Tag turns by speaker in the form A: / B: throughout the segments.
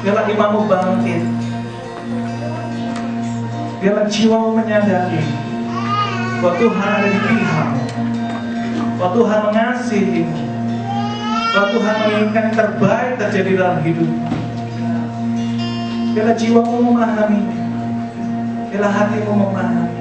A: Biarlah imanmu bangkit. Biarlah jiwamu menyadari bahwa Tuhan ada di pihakmu, bahwa Tuhan mengasihimu, bahwa Tuhan menginginkan yang terbaik terjadi dalam hidupmu. Biarlah jiwamu memahami, biarlah hatimu memahami.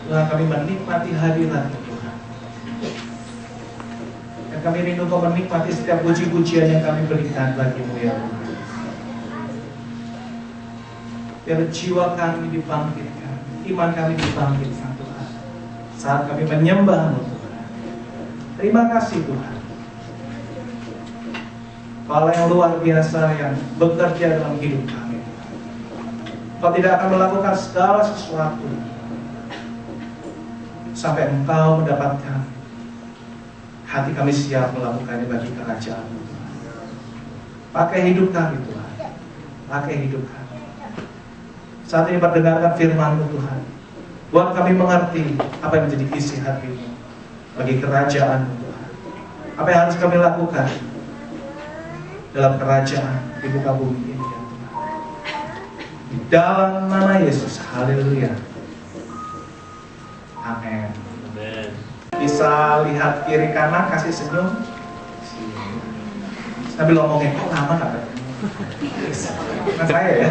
A: Tuhan, kami menikmati hadirat Tuhan. Dan kami rindu Kau menikmati setiap puji-pujian yang kami berikan bagi-Mu ya Tuhan. Biar jiwa kami dibangkitkan, iman kami dibangkitkan Tuhan, saat kami menyembah-Mu Tuhan. Terima kasih Tuhan. Hal yang luar biasa yang bekerja dalam hidup kami. Kau tidak akan melakukan segala sesuatu sampai Engkau mendapatkan hati kami siap melakukannya bagi kerajaan. Pakai hidup kami Tuhan, pakai hidup kami. Saat ini mendengarkan firman-Mu Tuhan, buat kami mengerti apa yang menjadi isi hati-Mu bagi kerajaan-Mu Tuhan. Apa yang harus kami lakukan dalam kerajaan di muka bumi ini ya Tuhan. Di dalam nama Yesus, haleluya. Amin. Bisa lihat kiri kanan, kasih senyum. Sambil ngomongin, kok lama kata? Nah saya ya.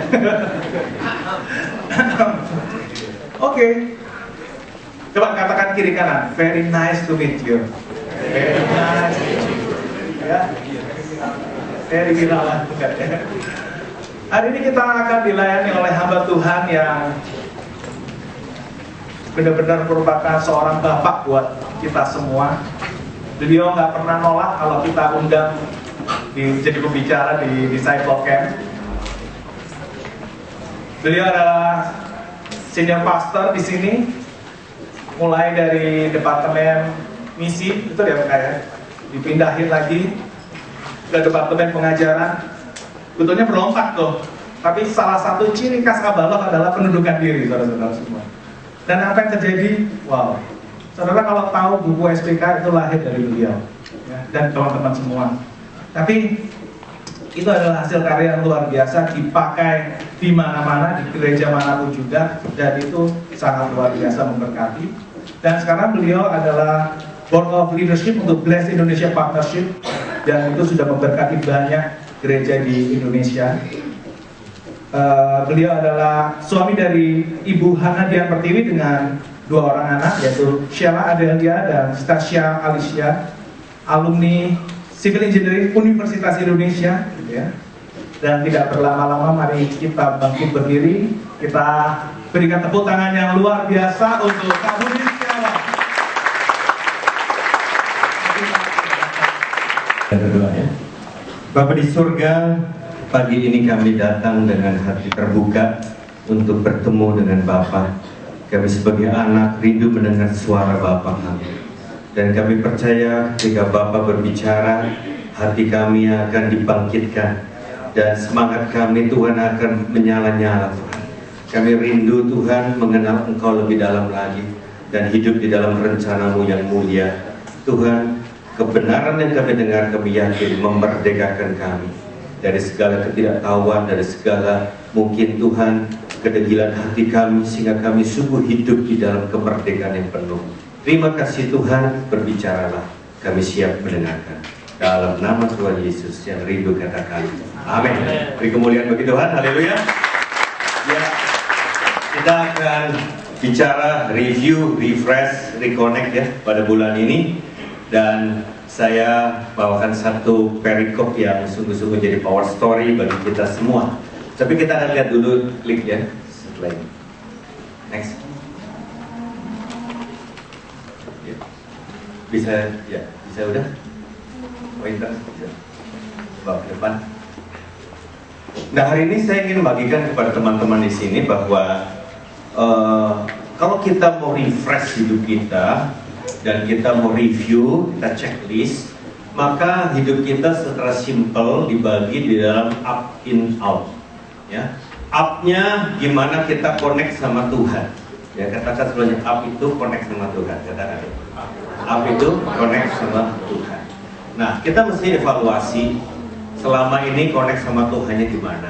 A: Oke. Coba katakan kiri kanan. Very nice to meet you. Very nice to meet you. Ya. Very gila. Hari ini kita akan dilayani oleh hamba Tuhan yang benar-benar merupakan seorang bapak buat kita semua. Beliau nggak pernah nolak kalau kita undang jadi pembicara di Disciple Camp. Beliau adalah senior pastor di sini, mulai dari departemen misi itu dia kayak dipindahin lagi ke departemen pengajaran. Betulnya berlompat tuh. Tapi salah satu ciri khas Kabalok adalah penundukan diri, saudara-saudara semua. Dan apa yang terjadi? Wow, saudara kalau tahu buku SPK itu lahir dari beliau ya, dan teman-teman semua. Tapi itu adalah hasil karya yang luar biasa, dipakai di mana-mana, di gereja manapun juga, dan itu sangat luar biasa memberkati. Dan sekarang beliau adalah Board of Leadership untuk Bless Indonesia Partnership, dan itu sudah memberkati banyak gereja di Indonesia. Beliau adalah suami dari Ibu Hana Dian Pertiwi dengan 2 orang anak, yaitu Sheila Adelia dan Stasia Alicia, alumni Civil Engineering Universitas Indonesia gitu ya. Dan tidak berlama-lama, mari kita bangkit berdiri, kita berikan tepuk tangan yang luar biasa untuk Kak Budi Setiawan.
B: Yang kedua ya, Bapa di surga, pagi ini kami datang dengan hati terbuka untuk bertemu dengan Bapa. Kami sebagai anak rindu mendengar suara Bapa kami. Dan kami percaya jika Bapa berbicara, hati kami akan dibangkitkan. Dan semangat kami Tuhan akan menyala-nyala Tuhan. Kami rindu Tuhan mengenal Engkau lebih dalam lagi. Dan hidup di dalam rencana-Mu yang mulia. Tuhan, kebenaran yang kami dengar kami yakin memerdekakan kami dari segala ketidaktahuan, dari segala mungkin Tuhan kedegilan hati kami, sehingga kami sungguh hidup di dalam kemerdekaan yang penuh. Terima kasih Tuhan, berbicaralah, kami siap mendengarkan. Dalam nama Tuhan Yesus yang rindu katakan amin. Beri kemuliaan bagi Tuhan, haleluya. Ya, kita akan bicara review, refresh, reconnect ya pada bulan ini. Dan saya bawakan satu perikop yang sungguh-sungguh jadi power story bagi kita semua. Tapi kita akan lihat dulu, klik ya, slide. Next. Ya. Bisa udah? Pointer, bisa. Bawa ke depan. Nah hari ini saya ingin membagikan kepada teman-teman di sini bahwa kalau kita mau refresh hidup kita dan kita mau review, kita checklist, maka hidup kita secara simple dibagi di dalam up, in, out. Ya, up-nya gimana kita connect sama Tuhan. Ya, katakan sebelumnya up itu connect sama Tuhan. Katakan up itu connect sama Tuhan. Nah, kita mesti evaluasi selama ini connect sama Tuhannya di mana.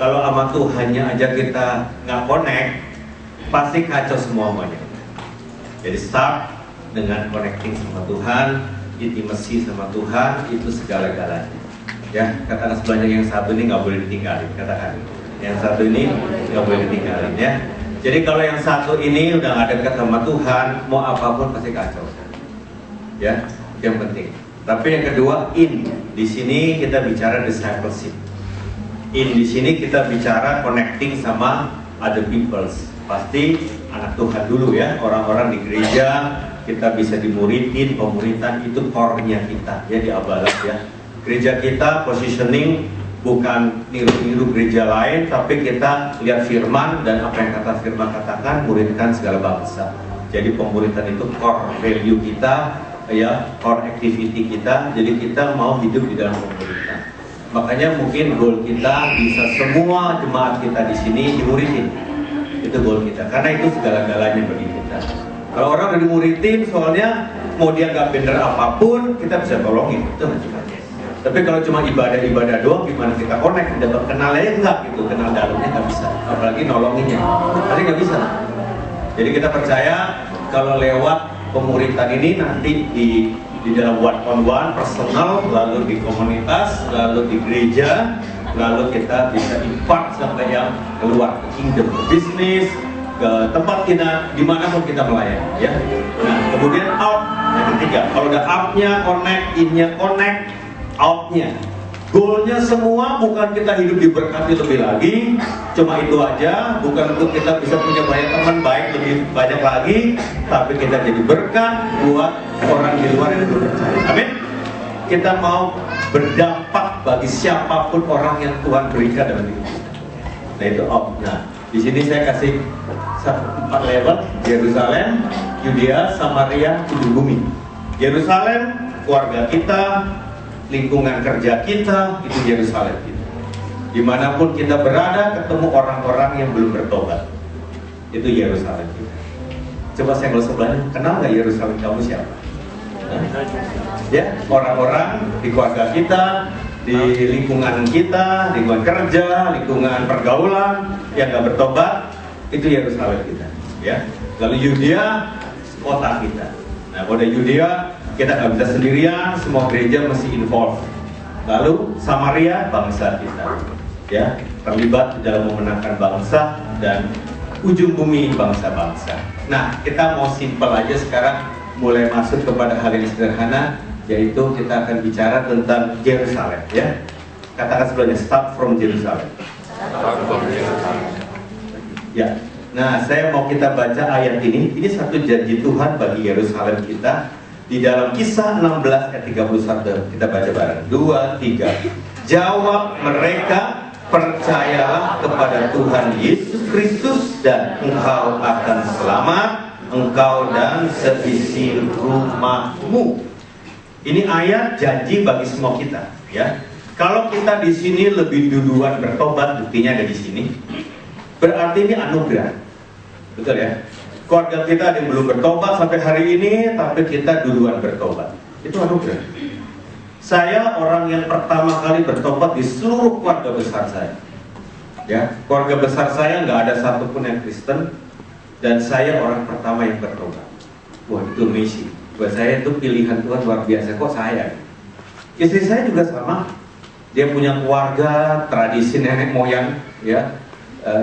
B: Kalau sama Tuhannya aja kita nggak connect, pasti kacau semuanya. Jadi start dengan connecting sama Tuhan, intimacy sama Tuhan, itu segala-galanya. Ya, katakan sebelahnya yang satu ini nggak boleh ditinggalin. Katakan, yang satu ini nggak boleh ditinggalin ya. Jadi kalau yang satu ini udah nggak dekat sama Tuhan, mau apapun pasti kacau. Ya, yang penting. Tapi yang kedua, in. Di sini kita bicara discipleship. In di sini kita bicara connecting sama other peoples. Pasti anak Tuhan dulu ya, orang-orang di gereja kita bisa dimuridin, pemuritan itu core-nya kita ya di Abalas ya. Gereja kita positioning bukan niru-niru gereja lain, tapi kita lihat firman dan apa yang kata firman katakan, muridkan segala bangsa. Jadi pemuritan itu core value kita ya, core activity kita. Jadi kita mau hidup di dalam pemuritan. Makanya mungkin goal kita bisa semua jemaat kita di sini dimuridin. Itu goal kita, karena itu segala-galanya bagi kita. Kalau orang udah dimuridin, soalnya mau dia nggak bener apapun, kita bisa tolongin. Itu macam-macam. Tapi kalau cuma ibadah-ibadah doang, gimana kita connect? Dapat kenalnya enggak gitu, kenal dalamnya nggak bisa. Apalagi nolonginnya, pasti nggak bisa. Jadi kita percaya kalau lewat pemuritan ini nanti di dalam one on one, personal, lalu di komunitas, lalu di gereja, lalu kita bisa impact sampai yang keluar ke kingdom, ke bisnis, ke tempat kita, dimanapun kita melayani ya. Nah kemudian out, yang ketiga, kalau udah up-nya connect, in-nya connect, out-nya goalnya semua bukan kita hidup diberkati lebih lagi, cuma itu aja, bukan untuk kita bisa punya banyak teman baik lebih banyak lagi, tapi kita jadi berkat buat orang di luar yang belum percaya. Amin. Kita mau berdampak bagi siapapun orang yang Tuhan berikan dalam hidup kita. Nah itu out. Nah di sini saya kasih 4 level: Yerusalem, Yudea, Samaria, ujung bumi. Yerusalem, keluarga kita, lingkungan kerja kita, itu Yerusalem kita. Dimanapun kita berada, ketemu orang-orang yang belum bertobat, itu Yerusalem kita. Coba saya kalau sebelahnya, kenal nggak Yerusalem kamu siapa? Ya, orang-orang di keluarga kita, di lingkungan kita, lingkungan kerja, lingkungan pergaulan yang nggak bertobat, itu Yerusalem kita. Ya, lalu Yudea, kota kita. Nah, kalau Yudea kita nggak bisa sendirian, semua gereja mesti involve. Lalu Samaria, bangsa kita, ya, terlibat dalam memenangkan bangsa, dan ujung bumi bangsa-bangsa. Nah, kita mau simple aja sekarang, mulai masuk kepada hal yang sederhana, yaitu kita akan bicara tentang Yerusalem, ya. Katakan sebelumnya, start from Jerusalem. Ya. Nah, saya mau kita baca ayat ini. Ini satu janji Tuhan bagi Yerusalem kita. Di dalam Kisah 16 ayat 31, kita baca bareng. 2, 3. Jawab mereka, percayalah kepada Tuhan Yesus Kristus dan engkau akan selamat, engkau dan seisi rumahmu. Ini ayat janji bagi semua kita, ya. Kalau kita di sini lebih duluan bertobat, buktinya ada di sini. Berarti ini anugerah, betul ya? Keluarga kita ada yang belum bertobat sampai hari ini, tapi kita duluan bertobat. Itu anugerah. Saya orang yang pertama kali bertobat di seluruh keluarga besar saya. Ya, keluarga besar saya nggak ada satupun yang Kristen, dan saya orang pertama yang bertobat. Wah, itu amazing. Buat saya itu pilihan Tuhan luar biasa. Kok saya? Istri saya juga sama. Dia punya keluarga tradisi nenek moyang, ya,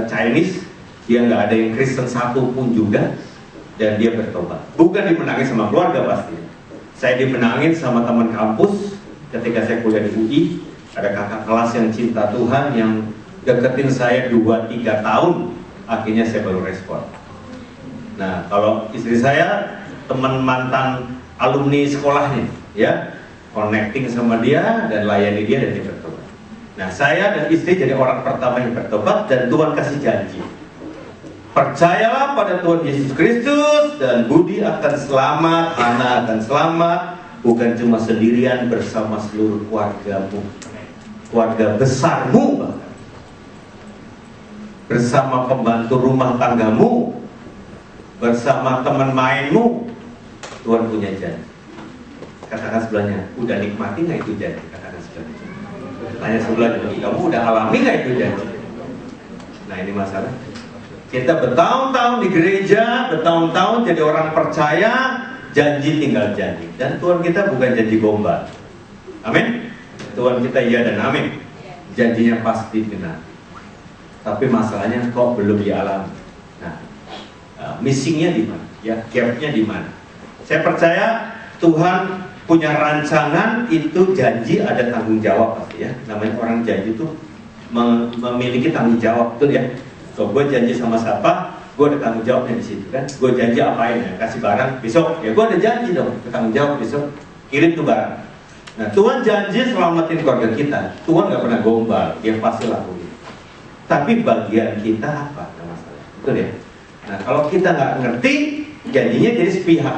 B: Chinese. Dia nggak ada yang Kristen satu pun juga, dan dia bertobat. Bukan dimenangin sama keluarga pasti. Saya dimenangin sama teman kampus ketika saya kuliah di UI. Ada kakak kelas yang cinta Tuhan yang deketin saya 2-3 tahun. Akhirnya saya baru respon. Nah, kalau istri saya teman mantan alumni sekolahnya, ya, connecting sama dia dan layani dia dan dia bertobat. Nah, saya dan istri jadi orang pertama yang bertobat, dan Tuhan kasih janji. Percayalah pada Tuhan Yesus Kristus dan Budi akan selamat, Hana akan selamat, bukan cuma sendirian, bersama seluruh keluargamu, keluarga besarmu bahkan, bersama pembantu rumah tanggamu, bersama teman mainmu. Tuhan punya janji. Katakan sebelahnya, udah nikmati nggak itu janji? Katakan sebelahnya. Tanya sebelahnya, kamu udah alami nggak itu janji? Nah ini masalah. Kita bertahun-tahun di gereja, bertahun-tahun jadi orang percaya, janji tinggal janji. Dan Tuhan kita bukan janji gombal. Amin. Tuhan kita iya dan amin. Janjinya pasti benar. Tapi masalahnya kok belum dialami. Nah, missingnya di mana? Ya, gapnya di mana? Saya percaya Tuhan punya rancangan, itu janji ada tanggung jawab pasti ya. Namanya orang janji itu memiliki tanggung jawab, betul ya. So, gue janji sama siapa, gue ada tanggung jawabnya di situ kan. Gue janji apain ya, kasih barang besok, ya gue ada janji dong, tanggung jawab besok kirim tuh barang. Nah Tuhan janji selamatin keluarga kita. Tuhan nggak pernah gombal, dia pasti lakuin. Tapi bagian kita apa? Nggak masalah, betul ya. Nah kalau kita nggak ngerti, janjinya jadi sepihak,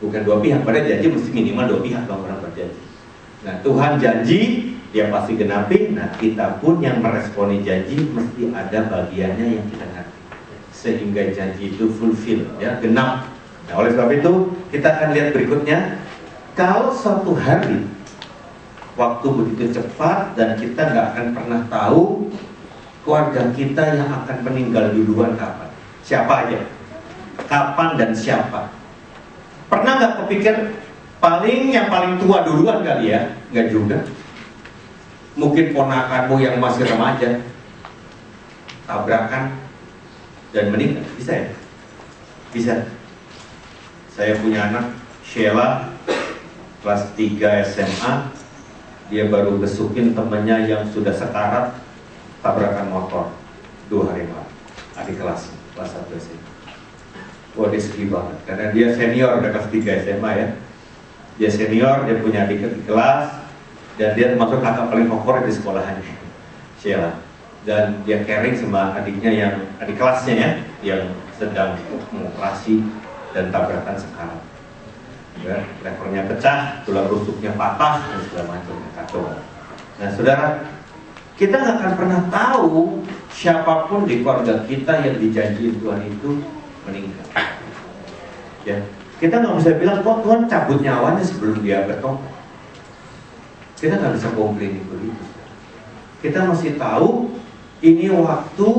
B: bukan dua pihak. Padahal janji mesti minimal dua pihak kalau orang berjanji. Nah Tuhan janji, dia pasti genapi. Nah kita pun yang meresponi janji mesti ada bagiannya yang kita ngerti, sehingga janji itu fulfill, ya, genap. Nah oleh sebab itu kita akan lihat berikutnya. Kalau suatu hari waktu begitu cepat dan kita nggak akan pernah tahu keluarga kita yang akan meninggal duluan kapan, siapa aja, kapan dan siapa. Pernah nggak kepikir yang paling tua duluan kali ya? Nggak juga. Mungkin ponakanmu yang masih remaja tabrakan dan meninggal, bisa ya? Bisa. Saya punya anak Sheila, kelas 3 SMA. Dia baru besukin temennya yang sudah sekarat, tabrakan motor 2 hari lalu. Adik kelas 1 SMA. Wah dia sedih banget, karena dia senior, udah kelas 3 SMA ya. Dia senior, dia punya adik di kelas, dan dia termasuk kakak paling favorit di sekolahannya, Sheila. Dan dia caring sama adiknya yang adik kelasnya ya, yang sedang mengoperasi dan tabrakan sekarat. Ya, levernya pecah, tulang rusuknya patah dan segala macam kacau. Nah saudara, kita nggak akan pernah tahu siapapun di keluarga kita yang dijanjiin Tuhan itu meninggal. Ya, kita nggak bisa bilang kok Tuhan cabut nyawanya sebelum dia bertobat. Kita nggak bisa komplain begitu. Kita masih tahu ini waktu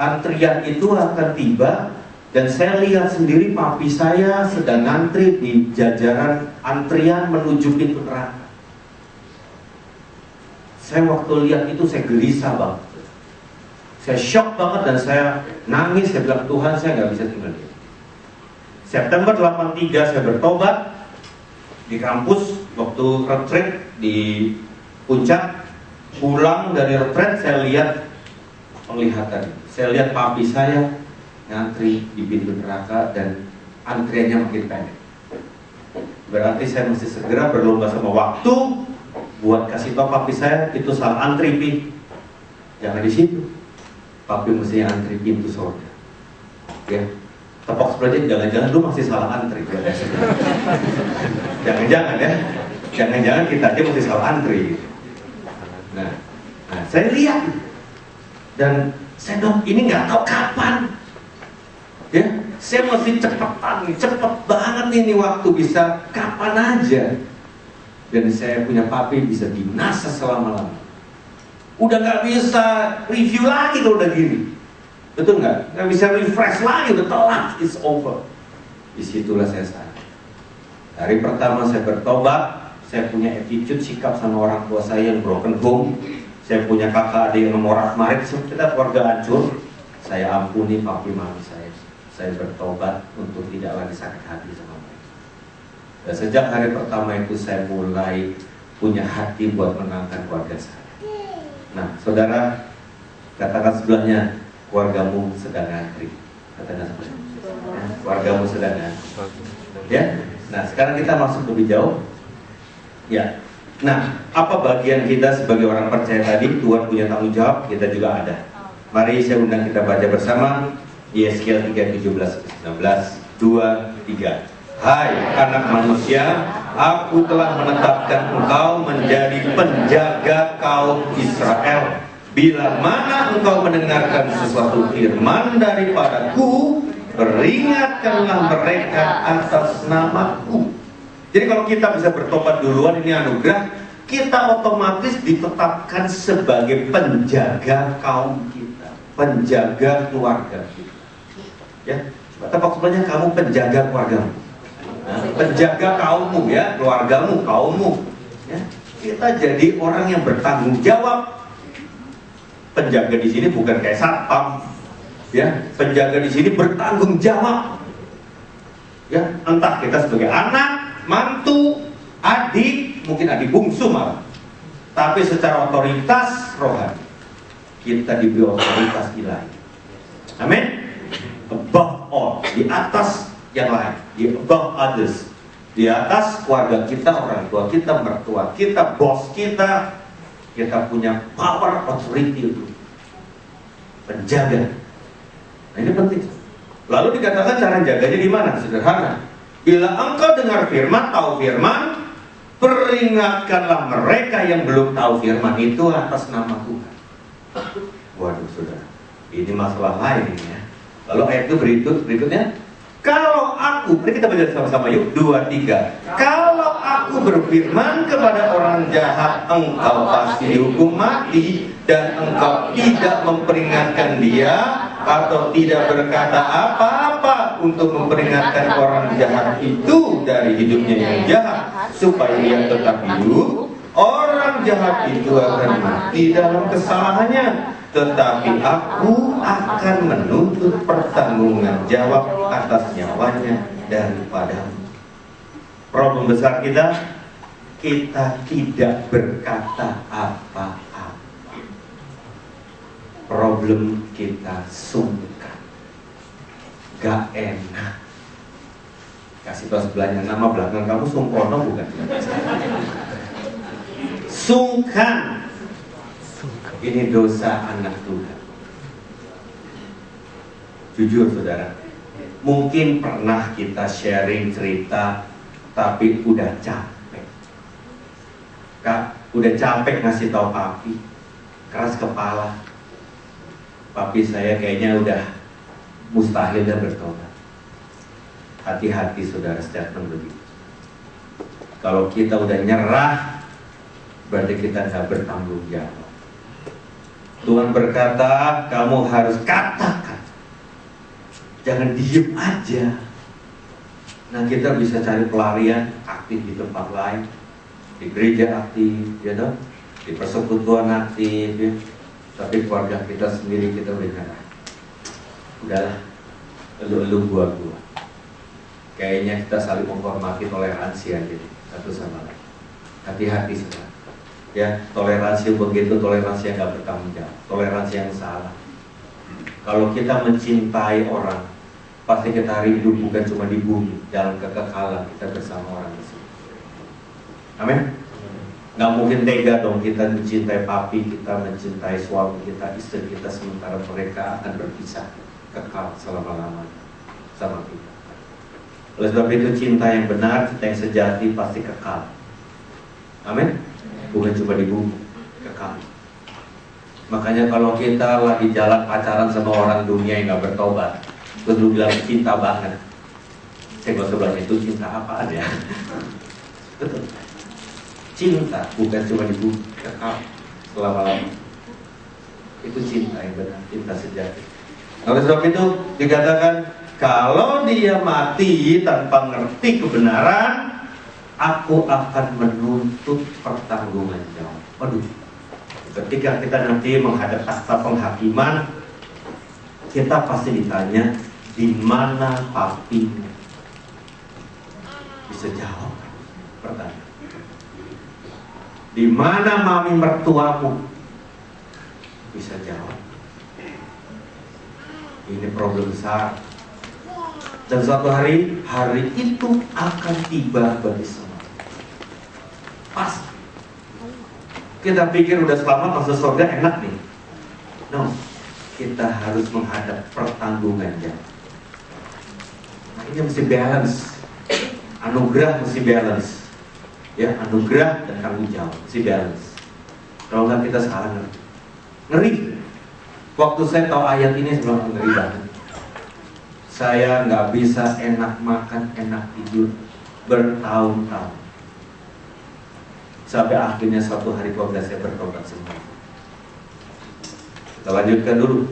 B: antrian itu akan tiba. Dan saya lihat sendiri papi saya sedang ngantri di jajaran antrian menuju pintu neraka. Saya waktu lihat itu saya gelisah banget. Saya shock banget dan saya nangis. Saya bilang Tuhan, saya nggak bisa tinggal di sini. September 83 saya bertobat di kampus waktu retreat di Puncak. Pulang dari retreat saya lihat penglihatan. Saya lihat papi saya ngantri di pintu neraka dan antriannya makin pendek. Berarti saya mesti segera berlomba sama waktu buat kasih tahu papi saya itu salah antri, pi. Jangan di situ. Papi mesti antri pintu surga. Ya. Tepok sebelahnya, jangan-jangan lu masih salah antri. Jangan-jangan ya. Jangan-jangan kita aja mesti salah antri. Nah, saya lihat dan saya dong ini nggak tahu kapan. Ya, saya mesti cepetan nih, cepet banget nih waktu bisa kapan aja. Dan saya punya papi bisa binasa selama-lama. Udah nggak bisa review lagi kalau udah gini, betul nggak? Nggak bisa refresh lagi, udah telat, it's over. Disitulah saya sadar. Hari pertama saya bertobat, saya punya attitude sikap sama orang tua saya yang broken home. Saya punya kakak adik yang morak-marik, kita keluarga hancur. Saya ampuni papi mami saya. Saya bertobat untuk tidak lagi sakit hati sama mereka. Dan sejak hari pertama itu saya mulai punya hati buat menangkan keluarga saya. Nah, saudara, katakan sebelahnya, keluargamu sedang ngantri. Katakan sebelahnya, ya, keluargamu sedang ngantri. Ya, nah sekarang kita masuk lebih jauh. Ya, nah apa bagian kita sebagai orang percaya tadi? Tuhan punya tanggung jawab, kita juga ada. Mari saya undang kita baca bersama Yesaya 3:17-19, 2-3. Hai anak manusia, aku telah menetapkan engkau menjadi penjaga kaum Israel. Bila mana engkau mendengarkan sesuatu firman daripadaku, peringatkanlah mereka atas namaku. Jadi kalau kita bisa bertobat duluan, ini anugerah, kita otomatis ditetapkan sebagai penjaga kaum kita, penjaga keluarga kita. Ya, tepuk sebelahnya, kamu penjaga keluargamu, penjaga kaummu, ya, keluargamu, kaummu. Ya, kita jadi orang yang bertanggung jawab. Penjaga di sini bukan kayak satpam, ya. Penjaga di sini bertanggung jawab. Ya, entah kita sebagai anak, mantu, adik, mungkin adik bungsu malah. Tapi secara otoritas rohani, kita diberi otoritas ilahi. Amin. Above all, di atas yang lain, di above others, di atas keluarga kita, orang tua kita, mertua kita, bos kita punya power authority itu penjaga. Nah, ini penting. Lalu dikatakan cara jaganya di mana? Sederhana. Bila engkau dengar firman, tahu firman, peringatkanlah mereka yang belum tahu firman itu atas nama Tuhan. Waduh, saudara, ini masalah lain ini, ya. Lalu ayat itu berikutnya, kalau aku, mari kita baca sama-sama yuk, 2-3. Kalau aku berfirman kepada orang jahat, engkau pasti dihukum mati, dan engkau tidak memperingatkan dia, atau tidak berkata apa-apa untuk memperingatkan orang jahat itu dari hidupnya yang jahat, supaya dia tetap hidup, orang jahat itu akan mati dalam kesalahannya. Tetapi aku akan menuntut pertanggungan jawab atas nyawanya daripadamu. Problem besar kita tidak berkata apa-apa. Problem kita sungkan, gak enak. Kasih tahu sebelahnya, nama belakang kamu Sungkono bukan? Sungkan. Ini dosa anak Tuhan. Jujur saudara, mungkin pernah kita sharing cerita, tapi udah capek. Kak, udah capek ngasih tahu papi, keras kepala. Papi saya kayaknya udah mustahil dan bertobat. Hati-hati saudara, statement begitu. Kalau kita udah nyerah, berarti kita nggak bertanggung jawab. Tuhan berkata, kamu harus katakan, jangan diem aja. Nah, kita bisa cari pelarian, aktif di tempat lain, di gereja aktif, ya toh, di persekutuan aktif, ya. Tapi keluarga kita sendiri kita udah nyerah. Udahlah, elu gua. Kayaknya kita saling menghormati, toleransi aja satu sama lain. Hati-hati saudara. Ya, toleransi begitu, toleransi yang gak bertanggung jawab, toleransi yang salah. Kalau kita mencintai orang, pasti kita rindu bukan cuma di bumi, dalam kekekalan kita bersama orang tersebut. Amin. Gak mungkin tega dong kita mencintai papi, kita mencintai suami kita, istri kita, sementara mereka akan berpisah kekal selama-lamanya sama kita. Oleh sebab itu, cinta yang benar, cinta yang sejati pasti kekal. Amin. Bukan cuma di bumi, kekal. Makanya kalau kita lagi jalan pacaran sama orang dunia yang gak bertobat, terus lu bilang cinta banget, saya gak usah bilang itu cinta apaan ya. Betul. Cinta bukan cuma di bumi, kekal selama-lamanya. Itu cinta yang benar, cinta sejati. Oleh sebab itu dikatakan, kalau dia mati tanpa ngerti kebenaran, aku akan menuntut pertanggungan jawab. Waduh, ketika kita nanti menghadap takhta penghakiman, kita pasti ditanya, di mana papimu? Bisa jawab pertanyaan. Di mana mami mertuamu? Bisa jawab. Ini problem besar. Dan suatu hari itu akan tiba bagi semua. Pas kita pikir udah selamat masuk surga enak nih. No, kita harus menghadap pertanggungannya. Nah, ini mesti balance. Anugerah mesti balance. Ya, anugerah dan tanggung jawab mesti balance. Kalau nggak kita salah ngerti. Ngeri. Waktu saya tahu ayat ini sebelum ngeri banget. Saya nggak bisa enak makan, enak tidur bertahun-tahun. Sampai akhirnya suatu hari keluarga saya bertobat semua. Kita lanjutkan dulu.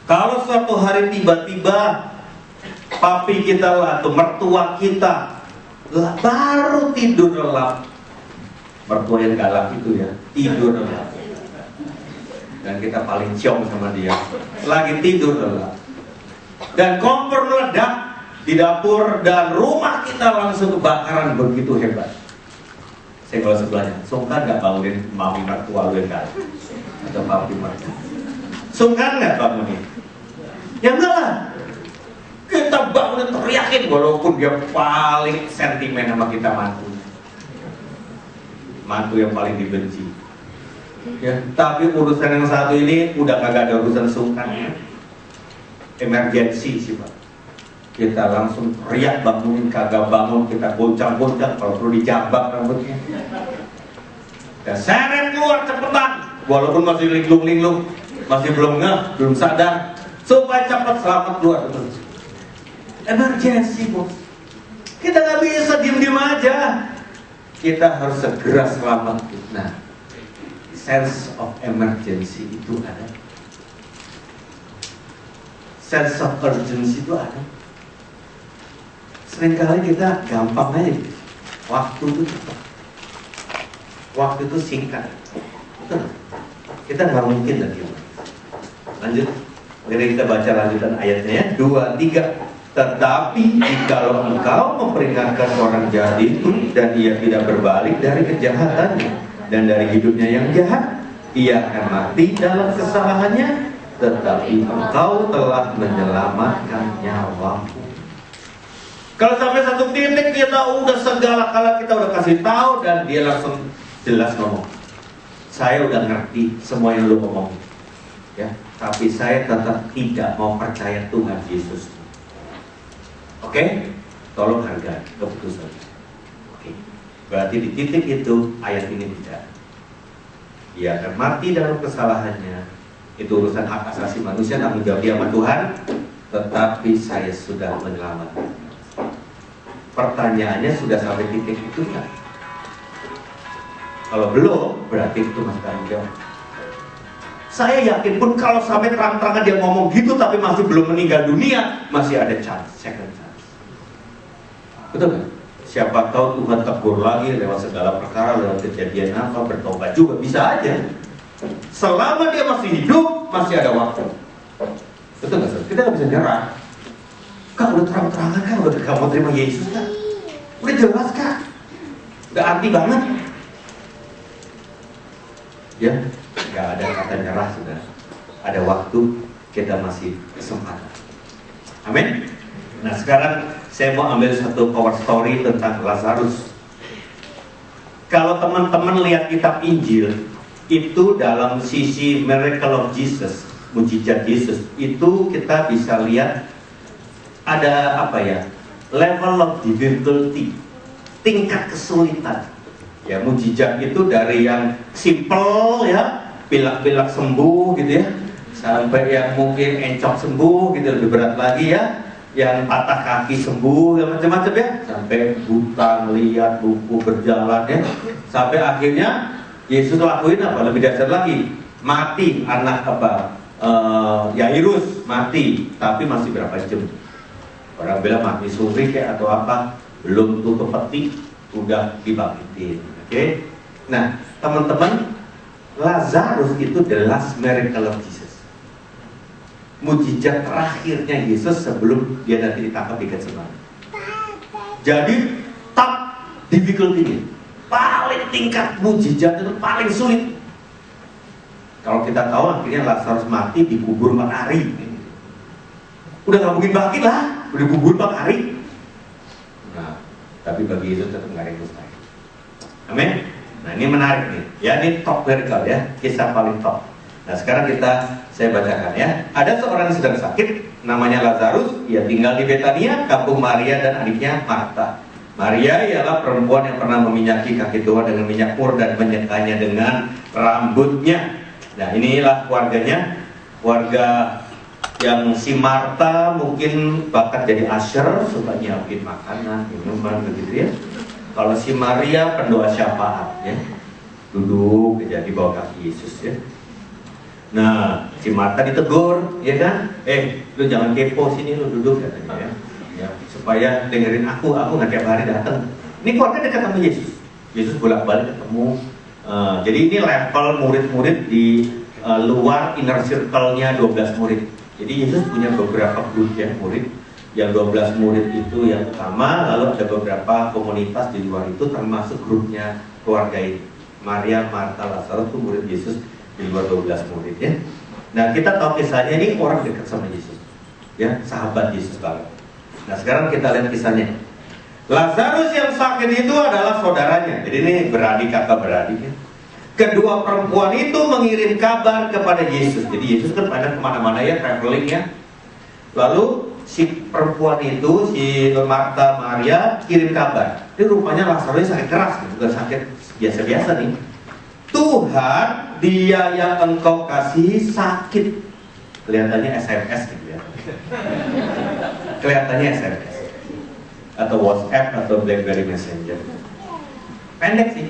B: Kalau suatu hari tiba-tiba papi kita lah atau mertua kita baru tidur lelap, mertua yang galak itu ya, tidur lelap, dan kita paling ciong sama dia, lagi tidur lelap, dan kompor meledak di dapur dan rumah kita langsung kebakaran begitu hebat. Saya kalau sebelahnya, sungkan nggak bangunin mami mertua lu yang galak atau papi mertua? Sungkan nggak bangunin? Ya enggak lah. Kita bangunin teriakin walaupun dia paling sentimen sama kita, mantu yang paling dibenci. Ya, tapi urusan yang satu ini udah kagak ada urusan sungkan ya. Emergency sih Pak. Kita langsung teriak bangunin, kagak bangun kita goncang-goncang, kalau perlu dijambak rambutnya. Kita seret keluar cepetan, walaupun masih linglung-linglung, masih belum ngeh, belum sadar, supaya cepat selamat keluar. Emergency bos. Kita nggak bisa diem-diem aja. Kita harus segera selamat. Nah, sense of emergency itu ada. Sense of urgency itu ada. Seringkali kita gampang aja. Waktu itu cepat. Waktu itu singkat. Betul. Kita nggak mungkin lagi. Lanjut. Mari kita baca lanjutan ayatnya ya. 2, 3. Tetapi jikalau engkau memperingatkan orang jahat itu dan ia tidak berbalik dari kejahatannya dan dari hidupnya yang jahat, ia akan mati dalam kesalahannya, tetapi engkau telah menyelamatkan nyawamu. Kalau sampai satu titik kita udah segala kala kita udah kasih tahu dan dia langsung jelas ngomong, saya udah ngerti semua yang lu ngomong, ya, tapi saya tetap tidak mau percaya Tuhan Yesus. Oke, tolong hargai keputusan. Oke, berarti di titik itu ayat ini tidak. Dia akan mati dalam kesalahannya. Itu urusan hak asasi manusia, tanggung jawab dia sama Tuhan. Tetapi saya sudah menyelamatkan. Pertanyaannya sudah sampai titik itu enggak? Kalau belum, berarti itu masih tanggung jawab. Saya yakin pun kalau sampai terang-terangan dia ngomong gitu tapi masih belum meninggal dunia, masih ada chance, second chance. Betul kan? Siapa tahu Tuhan tegur lagi lewat segala perkara, lewat kejadian apa, bertobat juga, bisa aja. Selama dia masih hidup, masih ada waktu. Betul nggak? Kita nggak bisa nyerah. Kak, udah terang-terangan kan, udah kamu terima Yesus kan? Udah jelas kak? Udah arti banget. Ya, nggak ada kata nyerah sudah. Ada waktu, kita masih kesempatan. Amin. Nah sekarang saya mau ambil satu power story tentang Lazarus. Kalau teman-teman lihat kitab Injil, itu dalam sisi miracle of Jesus, mujizat Yesus, itu kita bisa lihat ada apa ya, level of difficulty, tingkat kesulitan. Ya, mujizat itu dari yang simple ya, pilak-pilak sembuh gitu ya, sampai yang mungkin encok sembuh gitu, lebih berat lagi ya, yang patah kaki sembuh ya, macam-macam ya, sampai buta melihat, lumpuh berjalan ya, sampai akhirnya Yesus lakuin apa lebih dasar lagi, mati anak apa, Yairus mati, tapi masih berapa jam? Orang bilang mati suri kayak atau apa, belum tutup peti udah dibangkitin. Oke? Nah teman-teman, Lazarus itu the last miracle of Jesus, mujizat terakhirnya Yesus sebelum dia nanti ditangkap di Getsemani. Jadi top difficulty-nya, paling tingkat mujizat itu paling sulit. Kalau kita tahu akhirnya Lazarus mati dikubur 4 hari. Udah nggak mungkin bangkit lah, udah dikubur 4 hari. Nah, tapi bagi Yesus tetap nggak ada yang mustahil. Amin. Nah ini menarik nih, ya ini top miracle ya, kisah paling top. Nah sekarang saya bacakan ya. Ada seorang yang sedang sakit, namanya Lazarus. Ia tinggal di Betania, kampung Maria dan adiknya Marta. Maria ialah perempuan yang pernah meminyaki kaki Tuhan dengan minyak mur dan menyekanya dengan rambutnya. Nah inilah keluarganya, keluarga yang si Marta mungkin bakat jadi usher, suka nyiapin makanan, minuman begitu ya. Kalau si Maria pendoa syafaat ya, duduk aja di bawah kaki Yesus ya. Nah si Marta ditegur ya kan, lu jangan kepo, sini lu duduk katanya ya, supaya dengerin aku nggak tiap hari datang. Ini keluarga dekat sama Yesus. Yesus bolak-balik ketemu. Jadi ini level murid-murid di luar inner circle-nya 12 murid. Jadi Yesus punya beberapa grup ya murid. Yang 12 murid itu yang utama, lalu ada beberapa komunitas di luar itu termasuk grupnya keluarga ini. Maria, Marta, Lazarus itu murid Yesus di luar 12 murid ya. Nah kita tahu kisahnya, ini orang dekat sama Yesus ya, sahabat Yesus banget. Nah sekarang kita lihat kisahnya. Lazarus yang sakit itu adalah saudaranya. Jadi ini beradik, kakak beradik ya. Kedua perempuan itu mengirim kabar kepada Yesus. Jadi Yesus kan pada kemana-mana ya, traveling ya. Lalu si perempuan itu, si Marta, Maria kirim kabar. Ini rupanya Lazarus sakit keras, bukan sakit biasa-biasa nih. Tuhan, dia yang engkau kasih sakit. Kelihatannya SMS gitu ya. Kelihatannya SMS atau WhatsApp atau BlackBerry Messenger. Pendek sih.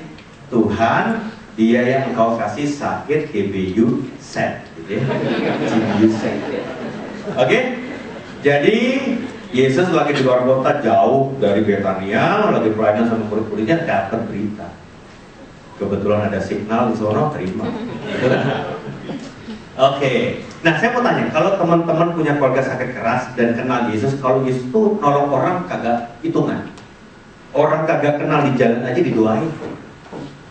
B: Tuhan, dia yang engkau kasih sakit, GBU set gitu ya. GBU set. Oke? Jadi Yesus lagi di luar kota, jauh dari Betania, lagi pelayanan sama murid-muridnya, dapat berita. Kebetulan ada signal di sono, terima. Oke. Nah saya mau tanya, kalau teman-teman punya keluarga sakit keras dan kenal Yesus, kalau Yesus tuh nolong orang kagak hitungan. Orang kagak kenal di jalan aja didoain.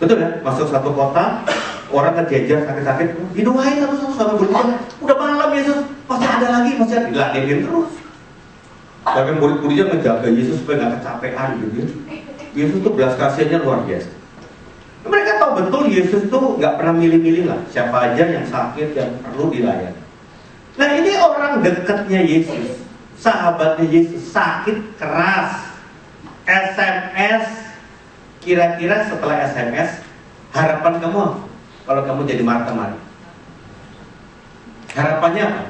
B: Betul ya? Masuk satu kota, orang kejejer sakit-sakit, didoain satu-satu sama murid-murid. Udah malam Yesus, masih ada lagi, masih ada, diladenin terus. Tapi murid-muridnya menjaga Yesus supaya nggak kecapean gitu ya. Yesus tuh belas kasihannya luar biasa. Mereka tahu betul Yesus tuh nggak pernah milih-milih lah, siapa aja yang sakit, yang perlu dilayani. Nah ini orang dekatnya Yesus, sahabatnya Yesus, sakit keras, SMS. Kira-kira setelah SMS, harapan kamu kalau kamu jadi Marta Maria? Harapannya apa?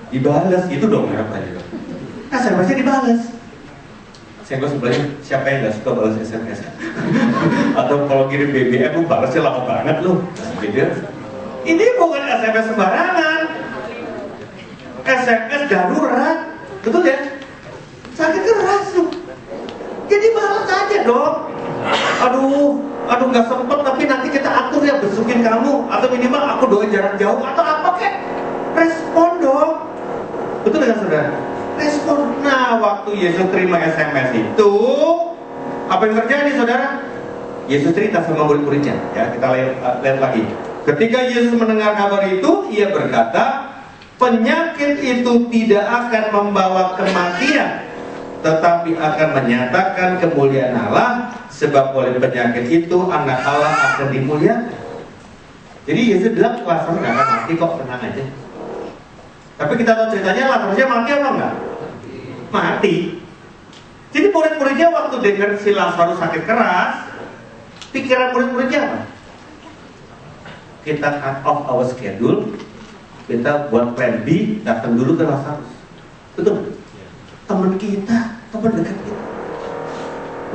B: Dibalas, itu dong harapannya. SMS-nya dibalas. Saya sebelahnya, siapa yang gak suka balas SMS? Atau kalau kirim BBM, lu balasnya lama banget lu. Gitu. Ini bukan SMS sembarangan. SMS darurat. Betul ya? Sakit keras tuh. Jadi balas aja dong. Aduh nggak sempet, tapi nanti kita atur ya, besukin kamu, atau minimal aku doain jarak jauh atau apa kek. Respon dong. Betul nggak saudara? Respon. Nah waktu Yesus terima SMS itu, apa yang terjadi saudara? Yesus cerita sama murid-muridnya. Ya kita lihat lagi. Ketika Yesus mendengar kabar itu, ia berkata, penyakit itu tidak akan membawa kematian, tetapi akan menyatakan kemuliaan Allah, sebab oleh penyakit itu anak Allah akan dimuliakan. Jadi Yesus bilang Lazarus nggak akan mati kok, tenang aja. Tapi kita tahu ceritanya Lazarusnya mati apa enggak? Mati. Jadi murid-muridnya waktu dengar si Lazarus sakit keras, pikiran murid-muridnya apa? Kita cut off our schedule, kita buat plan B, datang dulu ke Lazarus. Betul? Teman kita, teman dekat kita.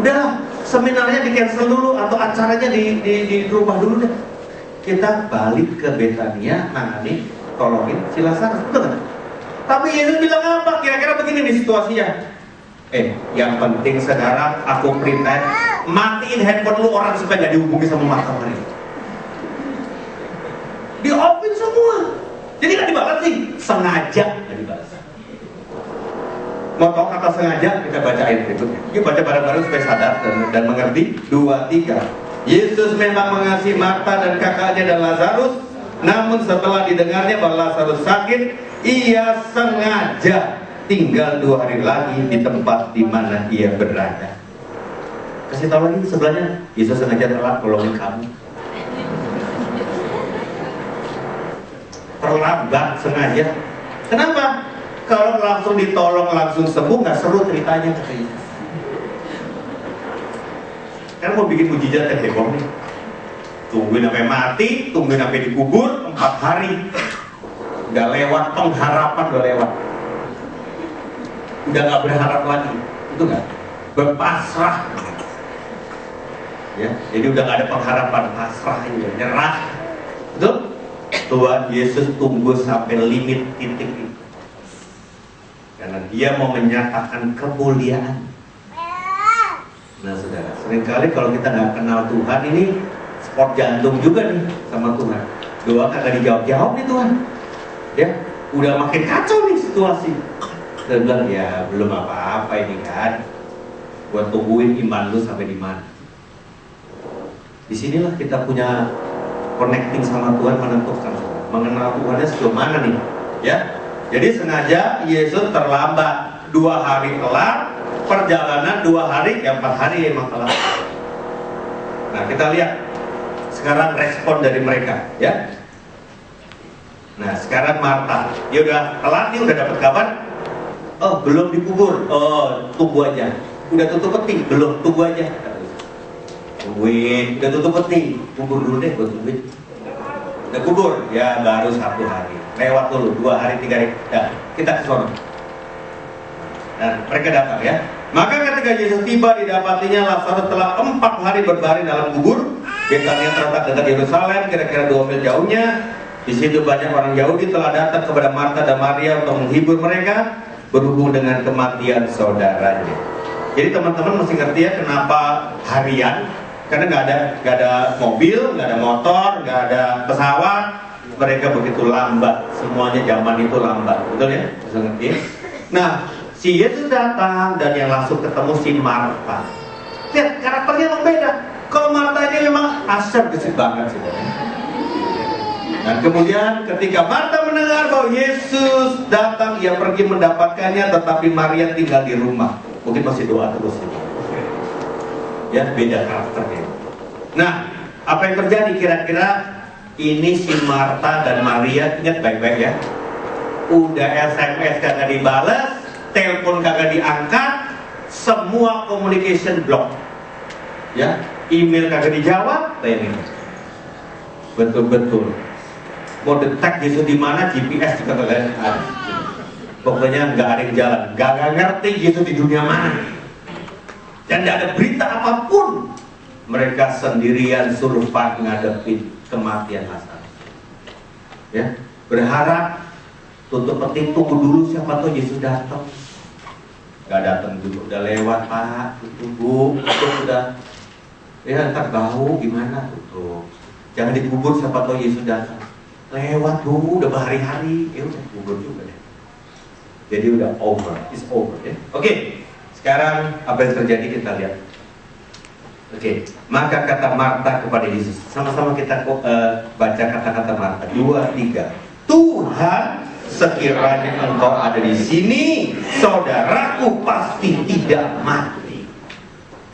B: Udahlah, seminarnya di cancel dulu atau acaranya di rumah dulu deh. Kita balik ke Betania, nangani, tolongin si Lazarus, betul kan? Tapi Yesus bilang apa? Kira-kira begini nih situasinya. Yang penting sekarang aku perintah matiin handphone lu orang supaya gak dihubungi sama Marta Maria. Di-open semua. Jadi gak dibalas sih, sengaja gak dibalas. Mau tahu kata sengaja, kita bacain berikutnya. Kita baca bareng-bareng supaya sadar dan mengerti. 2, 3. Yesus memang mengasihi Marta dan kakaknya dan Lazarus. Namun setelah didengarnya bahwa Lazarus sakit, ia sengaja tinggal 2 hari lagi di tempat di mana ia berada. Kasih tahu lagi sebelahnya, Yesus sengaja telah tolongin kamu. terlambat sengaja. Kenapa? Kalau langsung ditolong, langsung sembuh, nggak seru ceritanya katanya. Kan mau bikin mujizat yang heboh nih. Tungguin sampai mati, tungguin sampai dikubur 4 hari. Udah lewat, pengharapan udah lewat. Udah nggak berharap lagi. Itu nggak? Berpasrah. Ya, jadi udah nggak ada pengharapan, pasrah aja, nyerah. Betul? Tuhan Yesus tunggu sampai limit titik itu. Karena dia mau menyatakan kemuliaan. Nah saudara, seringkali kalau kita nggak kenal Tuhan, ini sport jantung juga nih sama Tuhan. Doa kagak dijawab-jawab nih Tuhan. Ya, udah makin kacau nih situasi. Dan bilang, ya belum apa-apa ini kan. Buat tungguin iman lu sampai di mana. Disinilah kita punya connecting sama Tuhan, menentukan mengenal Tuhannya sejauh mana nih. Ya, jadi sengaja Yesus terlambat 2 hari kelar. Perjalanan 2 hari, ya 4 hari emang telat. Nah kita lihat sekarang respon dari mereka, ya. Nah sekarang Marta, dia udah telat nih, udah dapat kabar. Oh belum dikubur, oh tunggu aja. Udah tutup peti, belum, tunggu aja. Tungguin, udah tutup peti, kubur dulu deh, gue tungguin. Udah kubur, ya baru 1 hari. Lewat dulu, 2 hari, 3 hari. Nah, kita ke sana. Dan mereka datang ya. Maka ketika Yesus tiba, didapatinya Lazarus telah 4 hari berbaring dalam kubur. Betania terletak dekat Yerusalem, kira-kira 2 mil jauhnya. Di situ banyak orang Yahudi telah datang kepada Marta dan Maria untuk menghibur mereka berhubung dengan kematian saudaranya. Jadi teman-teman mesti ngerti ya kenapa harian. Karena nggak ada mobil, nggak ada motor, nggak ada pesawat. Mereka begitu lambat. Semuanya zaman itu lambat, betul ya? Bisa ngerti ya? Nah, si Yesus datang dan yang langsung ketemu si Marta. Lihat karakternya memang beda. Kalau Marta ini memang asal gesit banget sih. Dan kemudian ketika Marta mendengar bahwa Yesus datang, ia pergi mendapatkannya, tetapi Maria tinggal di rumah. Mungkin masih doa terus ini. Ya, beda karakternya. Nah, apa yang terjadi kira-kira? Ini si Marta dan Maria, ingat baik-baik ya. Udah SMS kagak dibalas, telepon kagak diangkat, semua communication block. Ya, email kagak dijawab, ini. Betul-betul. Mau detek Yesus di mana, GPS juga kagak ada. Pokoknya nggak ada yang jalan, nggak ngerti Yesus di dunia mana. Dan nggak ada berita apapun. Mereka sendirian survive ngadepin kematian Lazarus. Ya, berharap tutup peti, tunggu dulu siapa tahu Yesus datang. Gak datang dulu, udah lewat Pak, tutup Bu, tutup udah. Ya ntar bau gimana tutup. Jangan dikubur siapa tahu Yesus datang. Lewat Bu, udah berhari-hari, ya udah kubur juga deh. Jadi udah over, it's over ya. Oke, sekarang apa yang terjadi kita lihat. Oke, maka kata Marta kepada Yesus. Sama-sama kita baca kata-kata Marta. 2, 3. Tuhan, sekiranya engkau ada di sini, saudaraku pasti tidak mati.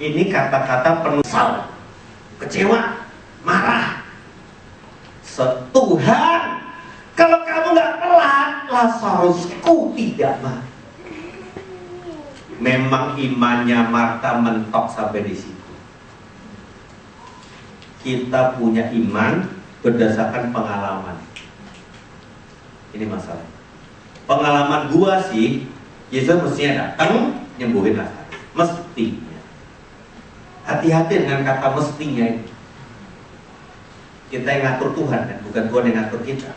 B: Ini kata-kata penuh kesal, kecewa, marah. Tuhan, kalau kamu nggak telat, Lazarusku tidak mati. Memang imannya Marta mentok sampai di situ. Kita punya iman berdasarkan pengalaman. Ini masalah. Pengalaman gua sih, Yesus mestinya datang nyembuhin Lazarus. Mestinya. Hati-hati dengan kata mestinya itu. Kita yang ngatur Tuhan kan, bukan Tuhan yang ngatur kita.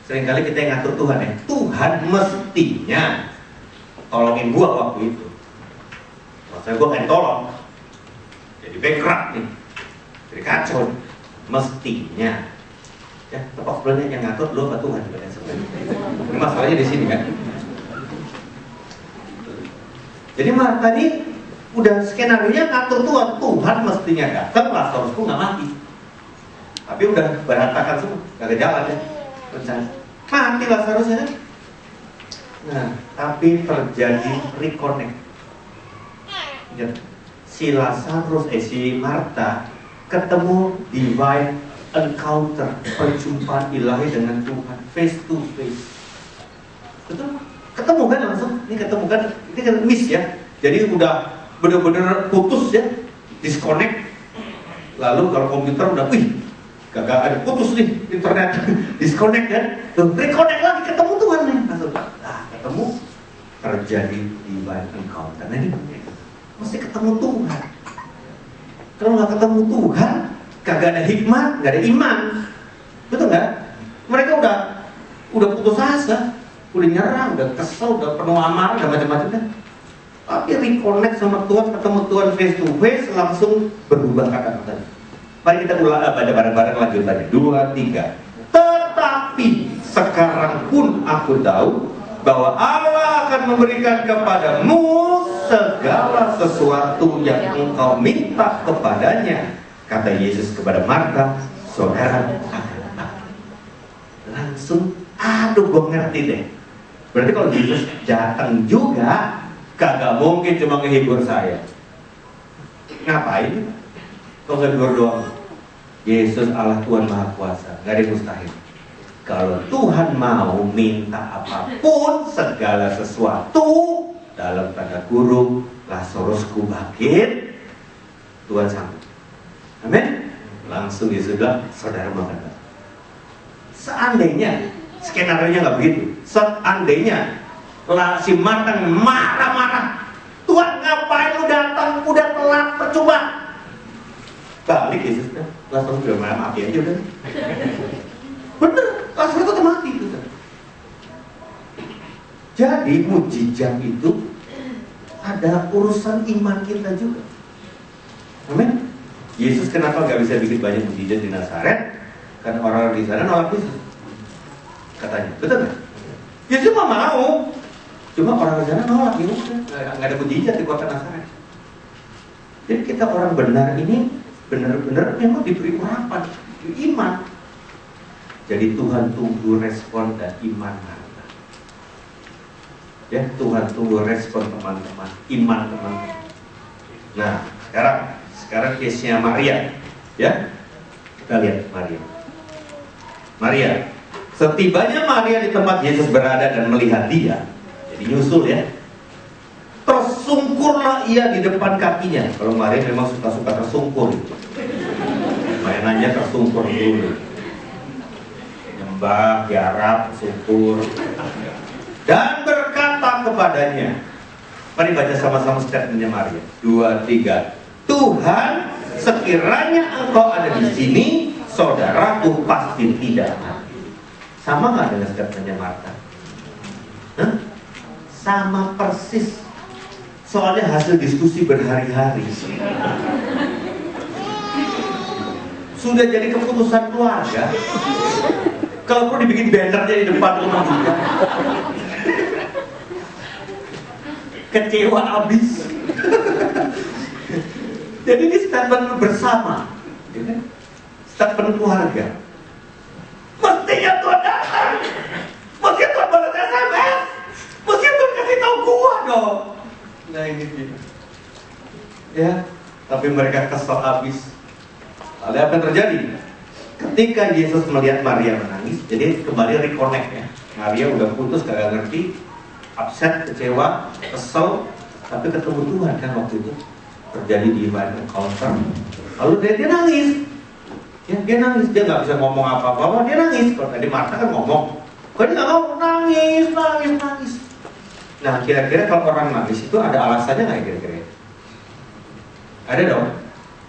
B: Seringkali kita yang ngatur Tuhan ya. Tuhan mestinya tolongin gua waktu itu. Maksudnya gua kan tolong. Jadi bankrupt nih. Jadi kacau. Mestinya. Ya, tepat sebenarnya yang ngatur lu apa Tuhan sebenarnya. Ini masalahnya di sini kan. Jadi Marta ini udah skenario-nya ngatur Tuhan. Tuhan mestinya datang, Lazarusku nggak mati. Tapi udah berantakan semua, nggak ada jalan ya. Rencana mati Lazarusnya kan. Nah, tapi terjadi reconnect. Ya, si Lazarus, si Marta ketemu divine encounter, perjumpaan ilahi dengan Tuhan face to face. Betul? Ketemu kan langsung? Ini ketemu kan? Ini kan miss ya. Jadi udah bener-bener putus ya, disconnect. Lalu kalau komputer udah, gak ada, putus nih internet, disconnect kan? Reconnect lagi, ketemu Tuhan nih. Langsung, ketemu, terjadi divine encounter. Nah ini mesti ketemu Tuhan. Kalau nggak ketemu Tuhan, kagak ada hikmat, nggak ada iman, betul nggak? Mereka udah putus asa, udah nyerah, udah kesel, udah penuh amarah, udah macam-macam kan. Tapi reconnect sama Tuhan, ketemu Tuhan face to face, langsung berubah kata-kata. Mari kita baca bareng-bareng lanjut tadi. 2, 3. Tetapi sekarang pun aku tahu bahwa Allah akan memberikan kepadamu segala sesuatu yang engkau minta kepadanya. Kata Yesus kepada Marta, saudara akan aku. Langsung, gue ngerti deh. Berarti kalau Yesus datang juga, kagak mungkin cuma ngehibur saya. Ngapain? Kok ngehibur doang? Yesus Allah Tuhan Maha Kuasa, gak ada yang mustahil. Kalau Tuhan mau minta apapun, segala sesuatu, dalam tanda kurung, Lazarusku bangkit, Tuhan sanggup. Amin. Langsung Yesus bilang, saudara makan. Seandainya skenario nya nggak begitu, seandainya si Marta marah-marah, Tuhan ngapain lu datang, udah telat, percuma. Balik Yesusnya, Lazarus udah mati aja udah. Bener, Lazarus itu mati gitu. Jadi mujizat itu ada urusan iman kita juga. Amin. Yesus kenapa nggak bisa bikin banyak mujizat di Nazaret? Karena orang di sana nolak Yesus. Katanya, betul nggak? Yesus mah mau, cuma orang di sana nolak, ya nggak ada mujizat di kota Nazaret. Jadi kita orang benar ini benar-benar memang diberi urapan, iman. Jadi Tuhan tunggu respon dan iman kita. Ya, Tuhan tunggu respon teman-teman, iman teman-teman. Nah, sekarang case-nya Maria, ya. Kita lihat Maria. Setibanya Maria di tempat Yesus berada dan melihat dia, jadi nyusul ya. Tersungkurlah ia di depan kakinya. Kalau Maria memang suka-suka tersungkur. Mainannya tersungkur dulu. Nyembah, garap, syukur. Dan berkata kepadanya. Mari baca sama-sama statementnya Maria. 2, 3. Tuhan, sekiranya engkau ada di sini, saudaraku pasti tidak mati. Sama nggak dengan statementnya Marta? Sama persis. Soalnya hasil diskusi berhari-hari. Sudah jadi keputusan keluarga. Kalau perlu dibikin bannernya di depan rumah juga. Kecewa abis. Jadi ini statement bersama, statement keluarga. Mestinya Tuhan datang, mestinya Tuhan balas SMS, mestinya Tuhan kasih tahu gua dong. Nah ini dia. Ya, tapi mereka kesel habis. Lalu apa yang terjadi? Ketika Yesus melihat Maria menangis, jadi kembali reconnect ya. Maria udah putus, gak ngerti, upset, kecewa, kesel, tapi ketemu Tuhan kan waktu itu. Terjadi di divine encounter. Lalu dia nangis. Ya, dia nangis, dia nggak bisa ngomong apa-apa, dia nangis. Kalau tadi Marta kan ngomong, kok dia nggak ngomong, nangis. Nah, kira-kira kalau orang nangis itu ada alasannya nggak kira-kira? Ada dong.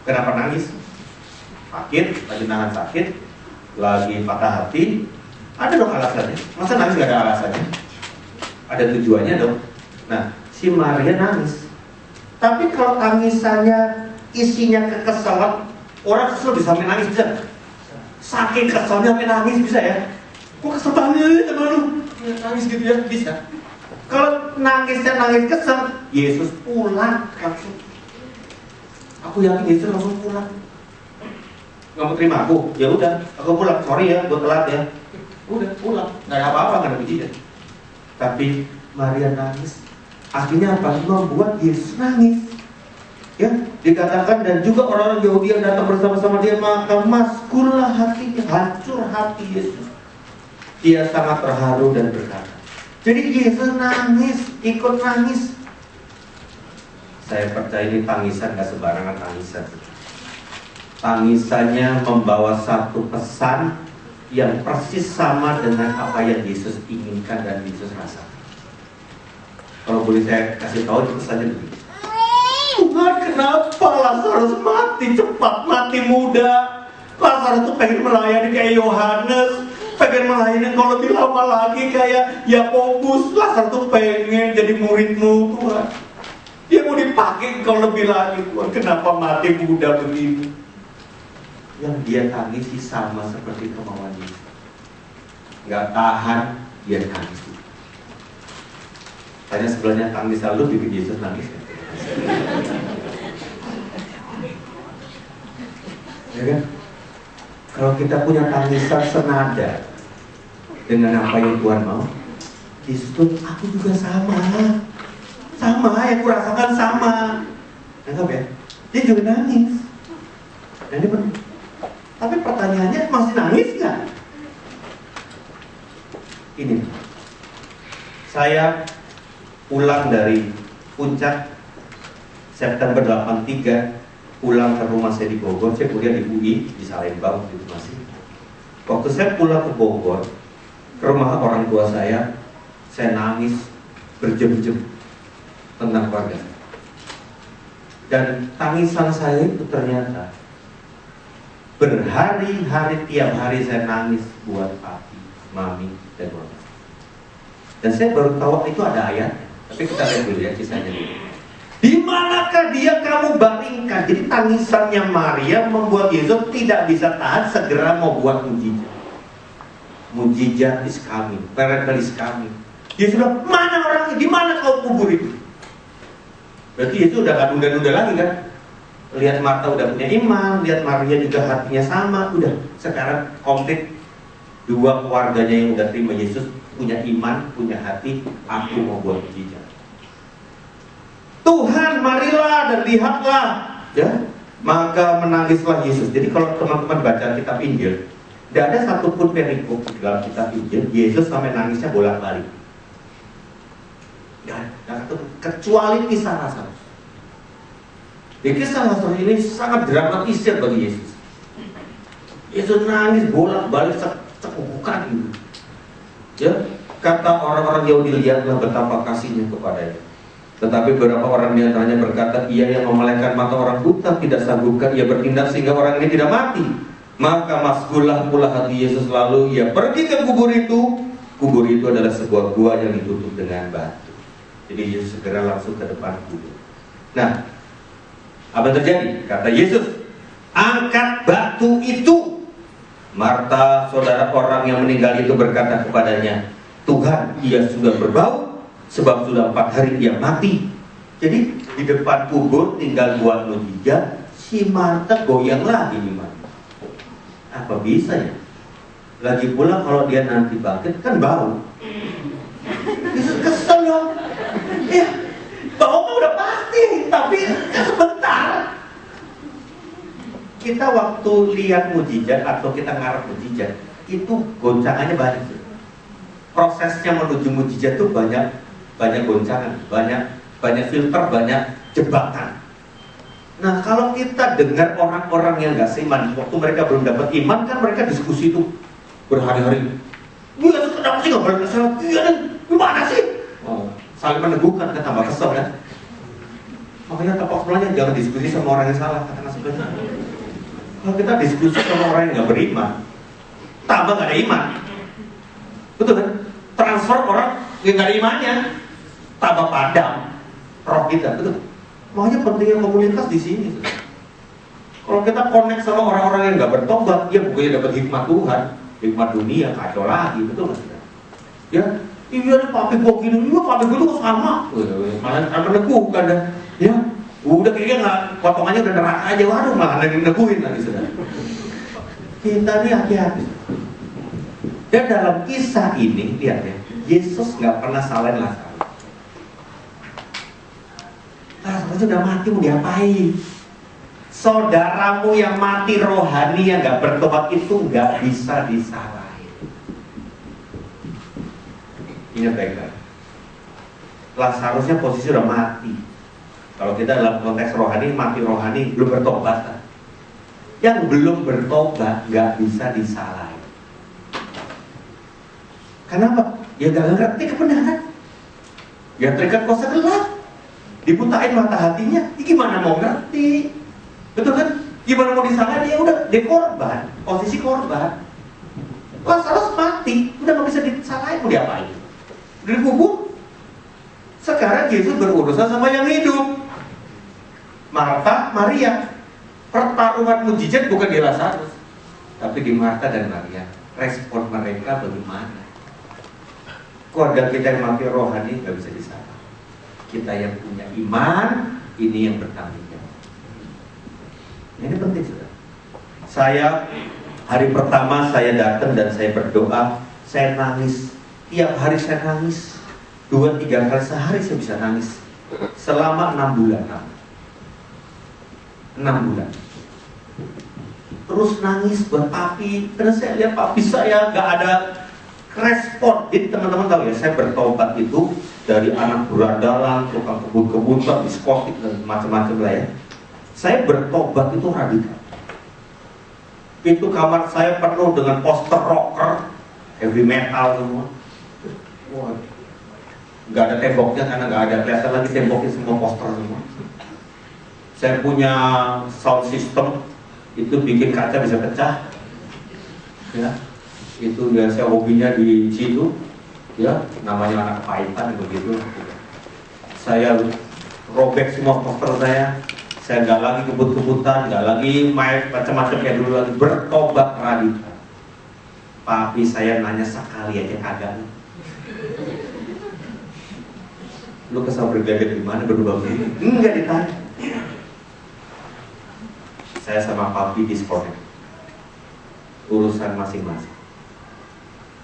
B: Kenapa nangis? Sakit, lagi nahan sakit, lagi patah hati. Ada dong alasannya. Masa nangis nggak ada alasannya? Ada tujuannya dong. Nah, si Maria nangis. Tapi kalau tangisannya isinya kekesalan, orang kesel bisa sampai nangis bisa. Saking keselnya sampai nangis bisa ya. Kok kesel banget sama lu? Nangis gitu ya, bisa. Kalau nangisnya nangis kesel, Yesus pulang langsung. Aku yakin Yesus langsung pulang. Nggak mau terima aku, ya udah, aku pulang. Sorry ya, gue telat ya. Udah pulang, nggak ada apa-apa, nggak ada mujizat. Tapi Maria nangis. Akhirnya apa? Membuat Yesus nangis. Ya, dikatakan dan juga orang-orang Yahudi yang datang bersama-sama dia, maka maskullah hatinya, hancur hati Yesus. Dia sangat terharu dan berkata. Jadi Yesus nangis, ikut nangis. Saya percaya ini tangisan gak sembarangan tangisan. Tangisannya membawa satu pesan yang persis sama dengan apa yang Yesus inginkan dan Yesus rasakan. Kalau boleh saya kasih tahu itu pesannya begini. Tuhan, kenapa Lazarus mati cepat, mati muda? Lazarus tuh pengen melayani kayak Yohanes, pengen melayani kalau lebih lama lagi kayak Yakobus. Lazarus tuh pengen jadi muridmu, Tuhan. Dia mau dipakai kalau lebih lagi, Tuhan. Kenapa mati muda begini? Yang dia tangisi sama seperti kemauan Yesus. Gak tahan, dia tangis. Tanya sebelahnya, tangis lalu bikin Yesus nangis kan? Ya kan? Kalau kita punya tangisan senada dengan apa yang Tuhan mau, Yesus tuh, aku juga sama yang aku rasakan sama. Anggap ya, dia juga nangis. Dan dia benar. Tapi pertanyaannya, masih nangis nggak? Ini, saya pulang dari Puncak September 83, pulang ke rumah saya di Bogor. Saya kuliah di UI, di Salemba waktu itu masih. Waktu saya pulang ke Bogor, ke rumah orang tua saya nangis berjam-jam tentang keluarga. Dan tangisan saya itu ternyata berhari-hari, tiap hari saya nangis buat papi, mami, dan keluarga. Dan saya baru tahu itu ada ayatnya. Tapi kita lihat dulu ya kisahnya dulu. Di manakah dia kamu baringkan? Jadi tangisannya Maria membuat Yesus tidak bisa tahan, segera mau buat mujizat. Mujizat is coming, miracle is coming. Yesus bilang, mana orangnya? Di mana kau kubur itu? Berarti Yesus udah gak nunda-nunda lagi kan? Lihat Marta udah punya iman, lihat Maria juga hatinya sama, udah sekarang komplit. Dua keluarganya yang udah terima Yesus punya iman, punya hati, aku mau buat mujizat. Tuhan, marilah dan lihatlah, ya. Maka menangislah Yesus. Jadi kalau teman-teman baca kitab Injil, tidak ada satupun perikop di dalam kitab Injil Yesus sampai nangisnya bolak-balik. Tidak ada, kecuali kisah Lazarus. Jadi kisah Lazarus ini sangat dramatisir bagi Yesus. Yesus nangis bolak-balik cekubukan gitu. Ya, kata orang-orang Yahudi, lihatlah betapa kasihnya kepadanya. Tetapi beberapa orang di antaranya berkata, ia yang memelihara mata orang buta tidak sanggupkah ia bertindak sehingga orang ini tidak mati? Maka maskullah pula hati Yesus, lalu ia pergi ke kubur itu. Kubur itu adalah sebuah gua yang ditutup dengan batu. Jadi Yesus segera langsung ke depan kubur. Nah, apa yang terjadi? Kata Yesus, angkat batu itu. Marta, saudara orang yang meninggal itu, berkata kepadanya, Tuhan, ia sudah berbau, sebab sudah 4 hari dia mati. Jadi di depan kubur tinggal buat mujizat, si Marta goyang lagi di mana? Apa bisa ya? Lagi pula kalau dia nanti bangkit kan bau. Yesus kesel dong. Ya, bau mah udah pasti, tapi sebentar. Kita waktu lihat mujizat atau kita ngarep mujizat, itu goncangannya banyak. Prosesnya menuju mujizat itu banyak goncangan, banyak filter, banyak jebakan. Nah, kalau kita dengar orang-orang yang nggak seiman, waktu mereka belum dapat iman kan mereka diskusi itu berhari-hari. Iya, kenapa sih nggak boleh kesal? Iya, gimana sih? Oh, saling meneguhkan, kan tambah kesel kan? Makanya tepak sebelahnya jangan diskusi sama orang yang salah, katakan sebenarnya. Kalau kita diskusi sama orang yang nggak beriman, tambah nggak ada iman, betul kan? Transfer orang yang nggak ada imannya, tambah padam roh kita, betul? Makanya pentingnya komunitas di sini. Kalau kita connect sama orang-orang yang nggak bertobat, ya bukannya dapat hikmat Tuhan, hikmat dunia kacau lagi, betul nggak sih? Ya, iya nih papi gua gini, iya papi gua tuh sama, malah meneguhkan dah, ya. Udah kayaknya nggak, potongannya udah neraka aja, waduh malah neguhin lagi sudah. Kita nih hati-hati. Dan dalam kisah ini, lihat ya, Yesus nggak pernah salahin Lazarus. sudah mati mau diapain? Saudaramu yang mati rohani yang gak bertobat itu gak bisa disalahin. Ingat baik-baik. Lazarusnya posisi sudah mati. Kalau kita dalam konteks rohani, mati rohani, belum bertobat. Yang belum bertobat gak bisa disalahin. Kenapa? Ya gak ngerti kebenaran. Ya terikat kuasa gelap, dibutain mata hatinya. Ya gimana mau ngerti? Betul kan? Gimana mau disalahin? Ya udah, dia korban, posisi korban. Lazarus mati, udah gak bisa disalahin, mau diapain? Udah dikubur. Sekarang Yesus berurusan sama yang hidup. Marta, Maria. Pertarungan mujizat bukan di Lazarus, tapi di Marta dan Maria. Respon mereka bagaimana? Keluarga kita yang mati rohani gak bisa disalahin. Kita yang punya iman, ini yang bertanggung jawab. Ini penting, saudara. Saya hari pertama saya datang dan saya berdoa, saya nangis. Tiap hari saya nangis. 2-3 kali sehari saya bisa nangis. Selama 6 bulan. 6 bulan. Terus nangis buat papi. Karena saya lihat papi saya gak ada respon. Jadi teman-teman tahu ya, saya bertobat itu dari anak berandalan, tukang kebun-kebun, diskotik dan macam-macam lah ya. Saya bertobat itu radikal. Pintu kamar saya penuh dengan poster rocker, heavy metal semua. Wah, nggak ada temboknya karena nggak ada kelihatan lagi temboknya, semua poster semua. Saya punya sound system itu bikin kaca bisa pecah, ya. Itu ya saya hobinya di situ, ya, namanya anak paitan begitu. Saya robek semua poster saya nggak lagi kebut-kebutan, nggak lagi main macam-macam kayak dulu lagi, bertobat radikal. Papi saya nanya sekali aja kagak. Lu kesal bergaget gimana berdua begini? Enggak ditanya. Saya sama papi disconnect, urusan masing-masing.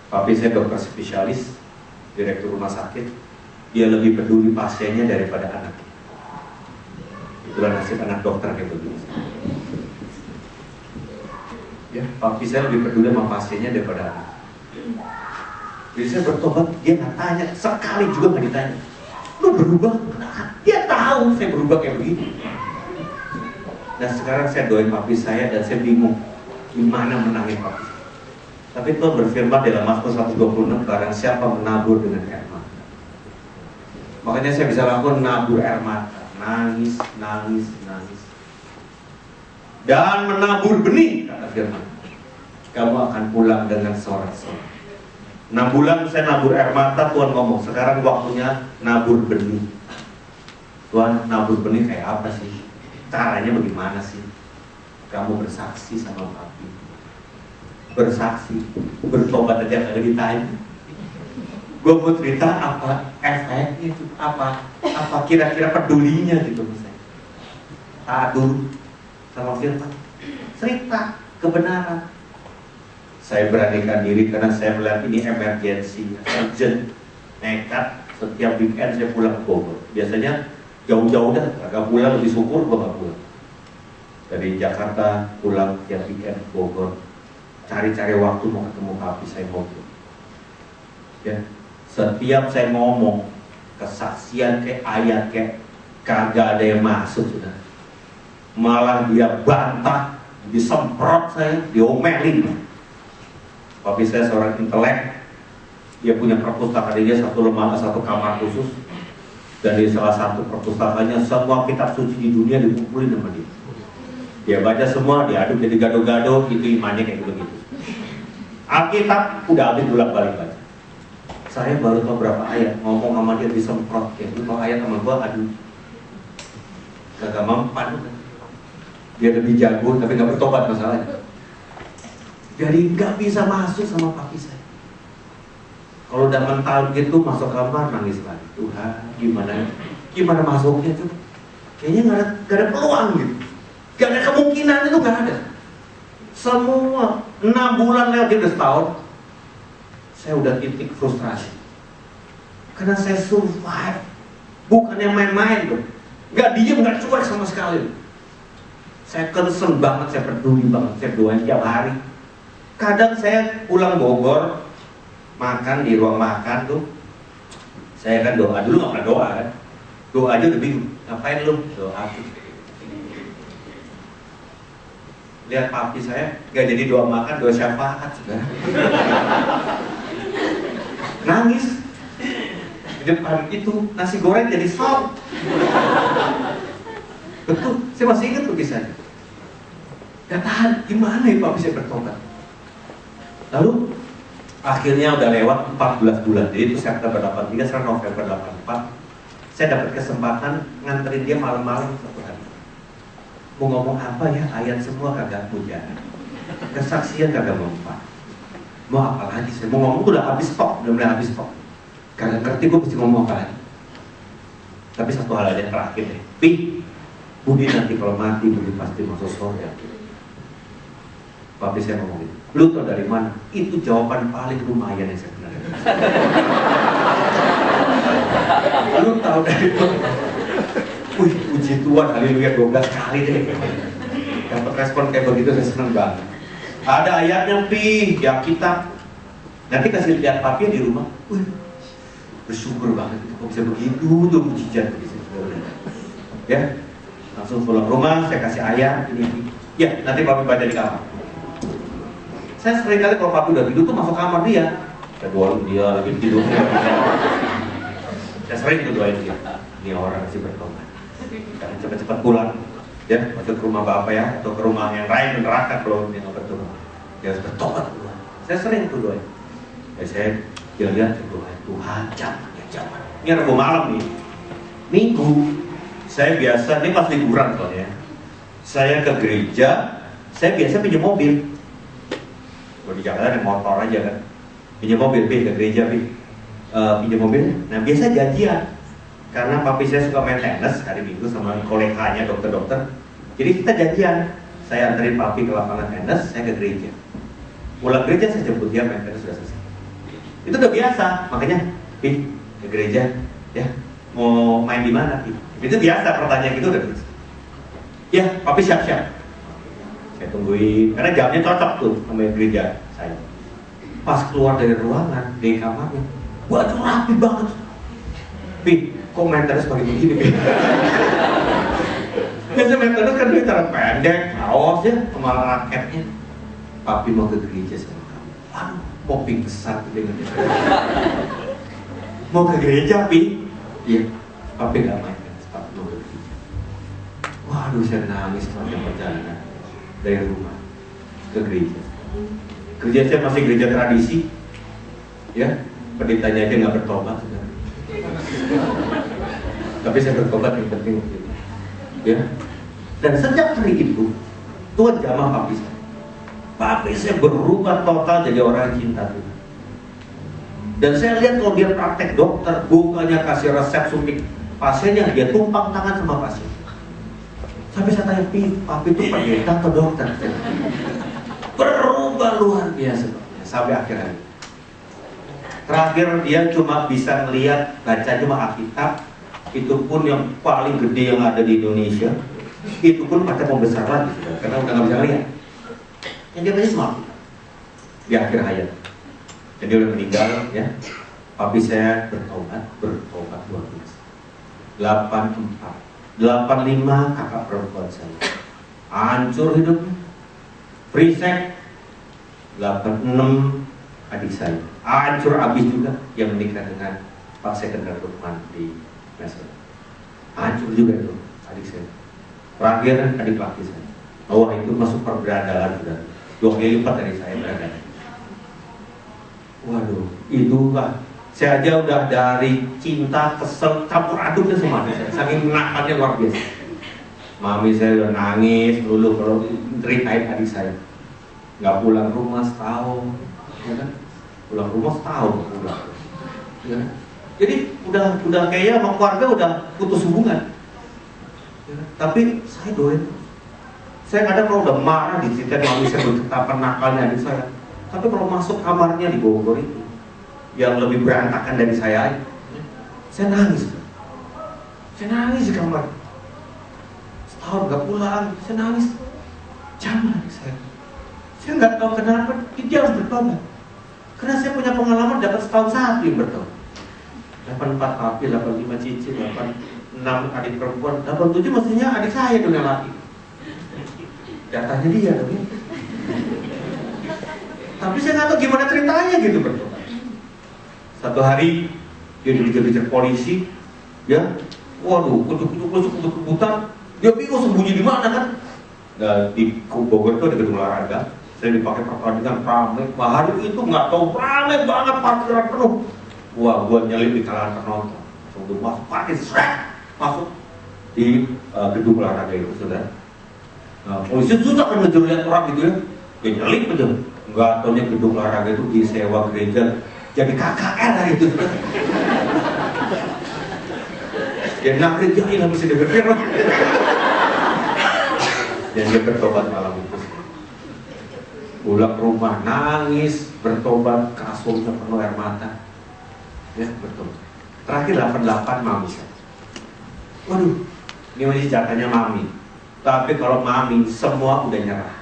B: Papi saya dokter spesialis, direktur rumah sakit. Dia lebih peduli pasiennya daripada anaknya. Itulah nasib anak dokter kayak begini. Ya, papi saya lebih peduli sama pasiennya daripada anak. Jadi saya bertobat, dia nggak tanya, sekali juga nggak ditanya. Lu berubah? Nah, dia tahu saya berubah kayak begini. Dan sekarang saya doain papi saya dan saya bingung gimana menangin papi. Tapi Tuhan berfirman dalam Mazmur 126, barang siapa menabur dengan air mata. Makanya saya bisa lakukan nabur air mata, nangis, nangis, nangis. Dan menabur benih, kata firman. Kamu akan pulang dengan sorak-sorak. 6 bulan saya nabur air mata, Tuhan ngomong, sekarang waktunya nabur benih. Tuhan, nabur benih kayak apa sih? Caranya bagaimana sih? Kamu bersaksi sama papi. Bersaksi, bertobat aja kagak ditanya. Gue mau cerita apa efeknya itu, apa kira-kira pedulinya gitu misalnya. Taat dulu sama firman, cerita kebenaran. Saya beranikan diri karena saya melihat ini emergency, urgent, nekat. Setiap weekend saya pulang ke Bogor. Biasanya jauh-jauh dah, agak pulang lebih syukur gue gak pulang. Dari Jakarta pulang tiap weekend ke Bogor, cari-cari waktu mau ketemu papi saya ngobrol. Ya, setiap saya ngomong kesaksian kayak ayat kayak kagak ada yang masuk sudah. Malah dia bantah, disemprot saya, diomelin. Papi saya seorang intelek, dia punya perpustakaan dia satu lembaga, satu kamar khusus, dan di salah satu perpustakaannya semua kitab suci di dunia dikumpulin sama dia. Dia baca semua, diaduk jadi gado-gado, itu imannya kayak begitu. Alkitab udah habis bolak-balik baca. Saya baru tahu berapa ayat, ngomong sama dia disemprot, kayak itu kalau ayat sama gua, aduh, gak mempan. Dia lebih jago, tapi gak bertobat masalahnya. Jadi nggak bisa masuk sama papi saya. Kalau udah mental gitu masuk kamar nangis lagi. Tuhan, gimana masuknya tuh? Kayaknya nggak ada peluang gitu. Nggak ada kemungkinan itu nggak ada. Semua 6 bulan lewat, dia udah setahun. Saya udah titik frustrasi. Karena saya survive, bukan yang main-main tuh. nggak diem, nggak cuek sama sekali. Saya concern banget, saya peduli banget, saya doain tiap hari. Kadang saya pulang Bogor, makan di ruang makan tuh, saya kan doa, dulu nggak pernah doa kan, doa aja udah bingung, ngapain lu doa? Lihat papi saya, nggak jadi doa makan, doa syafaat sudah. Nangis di depan itu, nasi goreng jadi sop. Betul, saya masih ingat tuh kisahnya. Gak tahan, gimana ya papi saya bertobat. Lalu akhirnya udah lewat 14 bulan, jadi itu September 83, sekarang November 84. Saya dapat kesempatan nganterin dia malam-malam satu hari. Mau ngomong apa ya, ayat semua kagak puja, kesaksian kagak mempan. Mau apa lagi saya, mau ngomong tuh udah habis stok, udah mulai habis stok. Kagak ngerti gue mesti ngomong apa lagi. Tapi satu hal aja terakhir deh, Pi, Budi nanti kalau mati, Budi pasti masuk surga. Papi saya ngomong gitu, lu tau dari mana? Itu jawaban paling lumayan yang saya pernah dengar. Lu tau dari mana? Wih, puji Tuhan, haleluya 12 kali deh. Dapat respon kayak begitu saya senang banget. Ada ayatnya Pi, ya kitab. Nanti kasih lihat papi di rumah. Wih, bersyukur banget kok bisa begitu tuh mujizat begitu. Ya, langsung pulang rumah saya kasih ayat ini. Ya, nanti papi baca di kamar. Saya sering kali kalau papi udah tidur tuh masuk kamar dia. Saya doain dia lagi tidur. Saya sering tuh doain dia. Ini orang masih bertobat. Jangan cepat-cepat pulang. Ya, masuk ke rumah bapak ya, atau ke rumah yang lain neraka kalau dia nggak bertobat. Dia harus bertobat pulang. Saya sering tuh doain. Ya, saya lihat doain Tuhan jangan. Ini Rabu malam nih. Minggu saya biasa, ini pas liburan soalnya. Saya ke gereja, saya biasa pinjam mobil. Kalau di Jakarta ada motor aja kan, pinjam mobil ke gereja pinjam mobil. Nah biasa janjian, karena papi saya suka main tenis hari Minggu sama koleganya dokter-dokter. Jadi kita janjian, saya anterin papi ke lapangan tenis, saya ke gereja. Pulang gereja saya jemput dia, main tenis sudah selesai. Itu udah biasa, makanya ke gereja, ya mau main di mana? Itu biasa, pertanyaan gitu udah biasa. Ya, papi siap-siap. Saya tungguin, karena jamnya cocok tuh sama gereja saya. Pas keluar dari ruangan, dari kamarnya, baju rapi banget. Pi, kok main tenis pakai begini, Pi? Biasa main tenis kan dia cara pendek, kaos ya, sama raketnya. Papi mau ke gereja sama kamu. Aduh, mau pingsan dengan dia. Mau ke gereja, Pi? Iya, papi gak main tenis, papi mau ke gereja. Waduh, saya nangis sepanjang perjalanan dari rumah ke gereja. Gereja saya masih gereja tradisi, ya, pendetanya aja nggak bertobat, saudara. Tapi saya bertobat yang penting waktu itu, ya. Dan sejak hari itu, Tuhan jamah papi saya. Papi saya berubah total jadi orang yang cinta Tuhan. Dan saya lihat kalau dia praktek dokter, bukannya kasih resep suntik pasiennya, dia tumpang tangan sama pasien. Sampai saya tanya, papi itu pendeta atau dokter? Berubah luar biasa sampai akhir hari. Terakhir dia cuma bisa melihat, baca cuma Alkitab. Itu pun yang paling gede yang ada di Indonesia. Itu pun pakai membesar lagi, karena udah nggak bisa lihat. Yang dia baca cuma Alkitab. Di akhir hayat. Dan dia udah meninggal, ya. Papi saya bertobat luar biasa. 85 kakak perempuan saya hancur hidupnya. Free sex. 86 adik saya hancur habis juga, yang menikah dengan Pak Sekretariat Lukman di Mesir. Hancur juga itu adik saya. Terakhir adik laki saya. Wah, itu masuk perberadalan sudah 2 kali lipat dari saya berada. Waduh, itu lah. Saya aja udah dari cinta, kesel, campur aduknya semua. Saking nakalnya luar biasa. Mami saya udah nangis dulu kalau ceritain adik saya. Nggak pulang rumah setahun, ya kan? Pulang rumah setahun pulang. Ya. Jadi udah kayaknya sama keluarga udah putus hubungan. Ya. Tapi saya doain. Saya kadang kalau udah marah diceritain mami saya betapa nakalnya adik saya. Tapi kalau masuk kamarnya di Bogor itu, yang lebih berantakan dari saya nangis. Saya nangis di kamar. setahun nggak pulang, saya nangis. Jangan saya nggak tahu kenapa dia harus bertobat. Karena saya punya pengalaman dapat setahun satu yang bertobat. 84 papi, 85 cicit, 86 adik perempuan, 87 mestinya adik saya dong yang laki. Datanya dia dong ya. Tapi saya nggak tahu gimana ceritanya gitu bertobat. Satu hari dia dikejar-kejar polisi, ya, waduh, kebut-kebutan, dia bingung sembunyi di mana kan? Nah, di Bogor itu ada gedung olahraga, saya dipakai pertandingan ramai. Hari itu nggak tahu ramai banget, parkiran penuh. Wah, gua nyelip di kalangan penonton, untuk masuk parkir, masuk di gedung olahraga itu, saudara. Nah, polisi susah kan ngejar lihat orang gitu ya, dia nyelip aja. Nggak taunya gedung olahraga itu disewa gereja, jadi KKR lah itu. Dia nak kerjain habis dia berpikir. Dan dia bertobat malam itu. Pulang ke rumah nangis, bertobat, kasurnya penuh air mata. Ya, bertobat. Terakhir 88 mami saya. Waduh, ini masih jatahnya mami. Tapi kalau mami semua udah nyerah.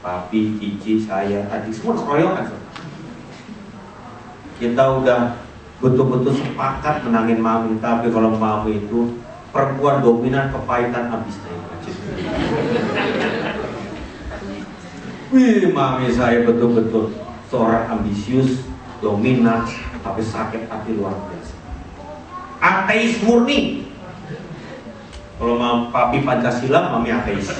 B: Papi, cici, saya, adik semua keroyokan. Kita udah betul-betul sepakat menangin mami. Tapi kalau mami itu perempuan dominan, kepahitan habis. Wih, mami saya betul-betul seorang ambisius, dominan, tapi sakit hati luar biasa. Ateis murni. Kalau papi Pancasila, mami ateis.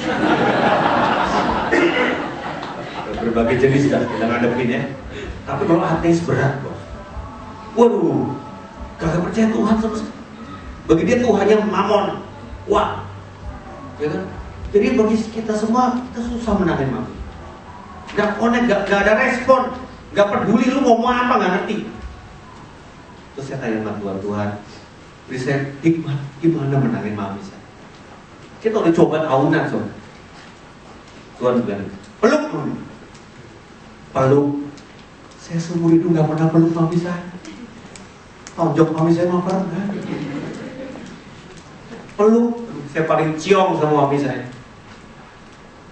B: Berbagai jenis dah kita ngadepin ya. Tapi kalau ateis berat, bos. Waduh, kagak percaya Tuhan sama sekali. Bagi dia Tuhannya mamon. Wah, ya kan? Jadi bagi kita semua, kita susah menangin mami. Gak connect, gak ada respon, gak peduli lu mau apa, gak ngerti. Terus saya tanya sama Tuhan, beri saya hikmat, gimana menangin mami saya. Kita udah coba tahunan, so. Tuhan bilang, peluk mami. Peluk. Saya seumur hidup gak pernah peluk mami saya. Tonjok mami saya mah pernah. Peluk, saya paling ciong sama mami saya.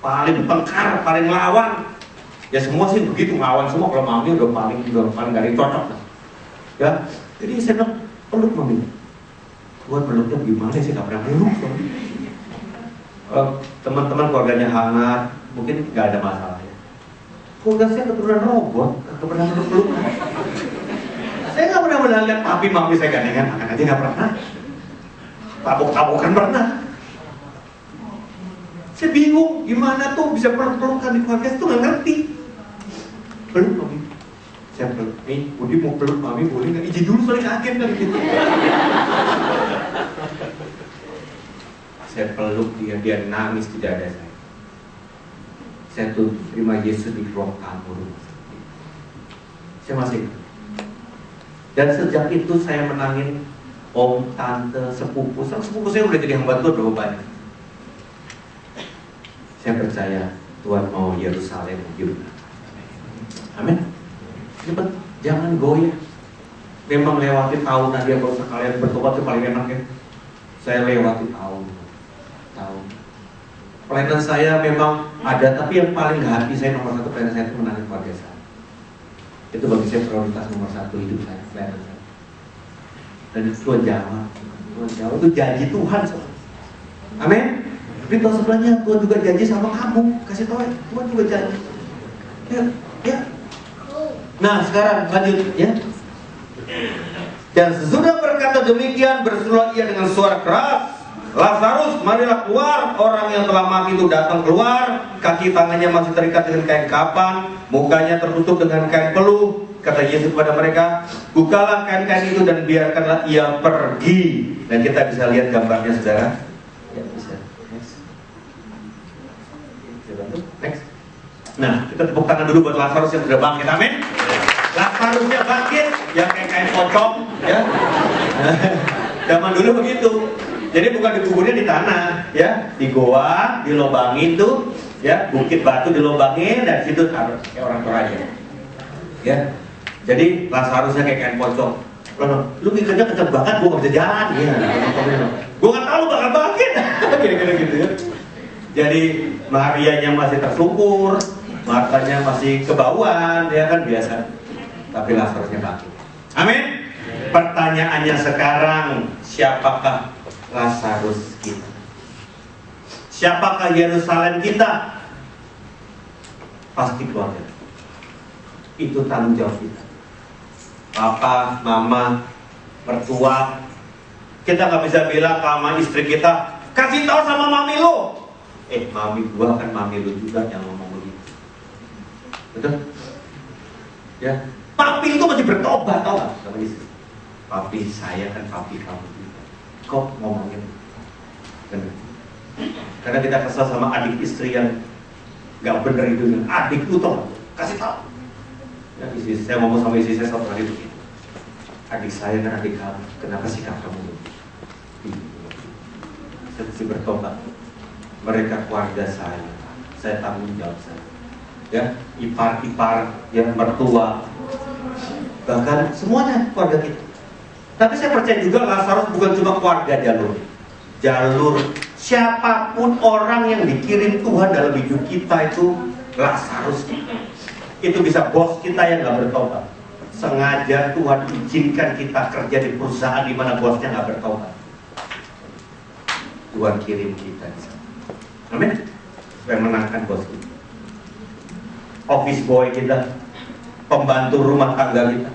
B: Paling tengkar, paling lawan. Ya semua sih begitu, ngelawan semua. Kalau mami udah paling gak ada yang cocok lah. Ya, jadi saya bilang, peluk mami. Tuhan peluknya gimana sih, gak pernah peluk. Teman-teman keluarganya hangat, mungkin gak ada masalah ya. Keluarga saya keturunan robot, gak pernah peluk. Saya gak pernah lihat papi mami saya gandengan, makan aja gak pernah. Tabok-tabokan pernah. Saya bingung gimana tuh bisa peluk-pelukan di keluarga itu nggak ngerti. Peluk mami, saya peluk. Nih, Budi mau peluk mami boleh nggak? Izin dulu soalnya kaget kan gitu. Saya peluk dia nangis di dada saya. Saya tuh terima Yesus di ruang tamu rumah. Saya masih. Dan sejak itu saya menangin om, tante, sepupu. Sepupu saya udah jadi hamba Tuhan berapa banyak. Saya percaya Tuhan mau Yerusalem hidup. Amin. Cepat, jangan goyah. Memang lewati tahun dia kalau sekalian bertobat itu paling enak ya. Saya lewati tahun. Pelayanan saya memang ada, tapi yang paling hati saya nomor satu pelayanan saya itu menangin keluarga saya. Itu bagi saya prioritas nomor satu hidup saya, pelayanan saya. Dan itu Tuhan jawab. Itu janji Tuhan. Amin. Tapi tahu sebelahnya Tuhan juga janji sama kamu. Kasih tahu Tuhan juga janji. Ya. Nah sekarang lanjut ya. Dan sesudah berkata demikian, berserulah ia dengan suara keras, Lazarus, marilah keluar. Orang yang telah mati itu datang keluar. Kaki tangannya masih terikat dengan kain kapan, mukanya tertutup dengan kain peluh. Kata Yesus kepada mereka, bukalah kain-kain itu dan biarkanlah ia pergi. Dan kita bisa lihat gambarnya, saudara. Ya, bisa. Next. Nah, kita tepuk tangan dulu buat Lazarus yang sudah bangkit. Amin. Lazarusnya bangkit, yang kayak kain pocong, ya. Zaman dulu begitu. Jadi bukan dikuburnya di tanah, ya, di goa, dilobangin tuh, ya, bukit batu dilobangin dan situ taruh kayak orang Toraja, ya. Jadi Lazarusnya kayak kain pocong. Kalau lu mikirnya kenceng banget, gue gak bisa jalan. Ya, gue gak tahu bakal bangkit. Kira-kira gitu ya. Jadi Marianya masih tersungkur, Martanya masih kebauan, ya kan biasa. Tapi Lazarusnya bangkit. Amin. Pertanyaannya sekarang, siapakah Lazarus kita? Siapakah Yerusalem kita? Pasti keluarga. Itu tanggung jawab kita. Papa, mama, mertua. Kita nggak bisa bilang sama istri kita, kasih tahu sama mami lo. Mami gua kan mami lo juga yang ngomong begitu. Betul? Ya. Papi itu masih bertobat, tau gak sama istri? Papi saya kan papi kamu juga. Kok ngomongin? Bener. Karena kita kesal sama adik istri yang nggak bener itu. Adik lu tau, kasih tahu. Ya, saya ngomong sama istri saya satu hari begini. Adik saya dan adik kamu, kenapa sikap kamu begini? Saya mesti bertobat. Mereka keluarga saya tanggung jawab saya. Ya, ipar-ipar, yang mertua, bahkan semuanya keluarga kita. Tapi saya percaya juga Lazarus bukan cuma keluarga jalur siapapun orang yang dikirim Tuhan dalam hidup kita itu Lazarus. Itu bisa bos kita yang nggak bertobat. Sengaja Tuhan izinkan kita kerja di perusahaan di mana bosnya nggak bertobat. Tuhan kirim kita di sana. Amin. Supaya menangkan bos kita. Office boy kita, pembantu rumah tangga kita.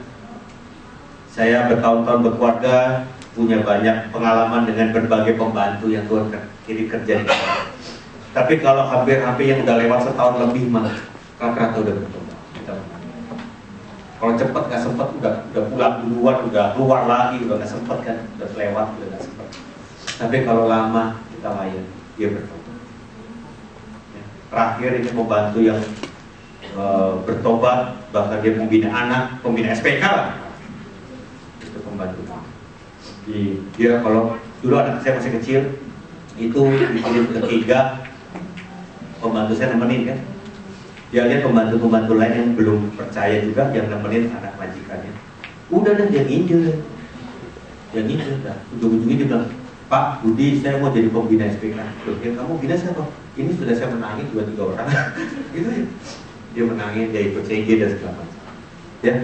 B: Saya bertahun-tahun berkeluarga, punya banyak pengalaman dengan berbagai pembantu yang Tuhan kirim kerja di sana. Tapi kalau hampir-hampir yang udah lewat setahun lebih mah, rata-rata udah bertobat. Kalau cepat nggak sempat, udah pulang duluan, udah keluar lagi, udah nggak sempat kan, udah lewat, udah nggak sempat. Tapi kalau lama kita layan, dia bertobat. Ya. Terakhir ini pembantu yang bertobat, bahkan dia membina anak, pembina SPK lah. Itu pembantu. Dia kalau dulu anak saya masih kecil, itu dikirim ketiga, pembantu saya nemenin kan. Dia lihat pembantu-pembantu lain yang belum percaya juga, yang nemenin anak majikannya. Udah deh, dia nginjil. Ujung-ujungnya dia bilang, Pak, Budi, saya mau jadi pembina SPK. Loh, ya, kamu bina siapa? Ini sudah saya menangin 2-3 orang. Gitu ya. Dia menangin, dia ikut CG dan segala macam. Ya,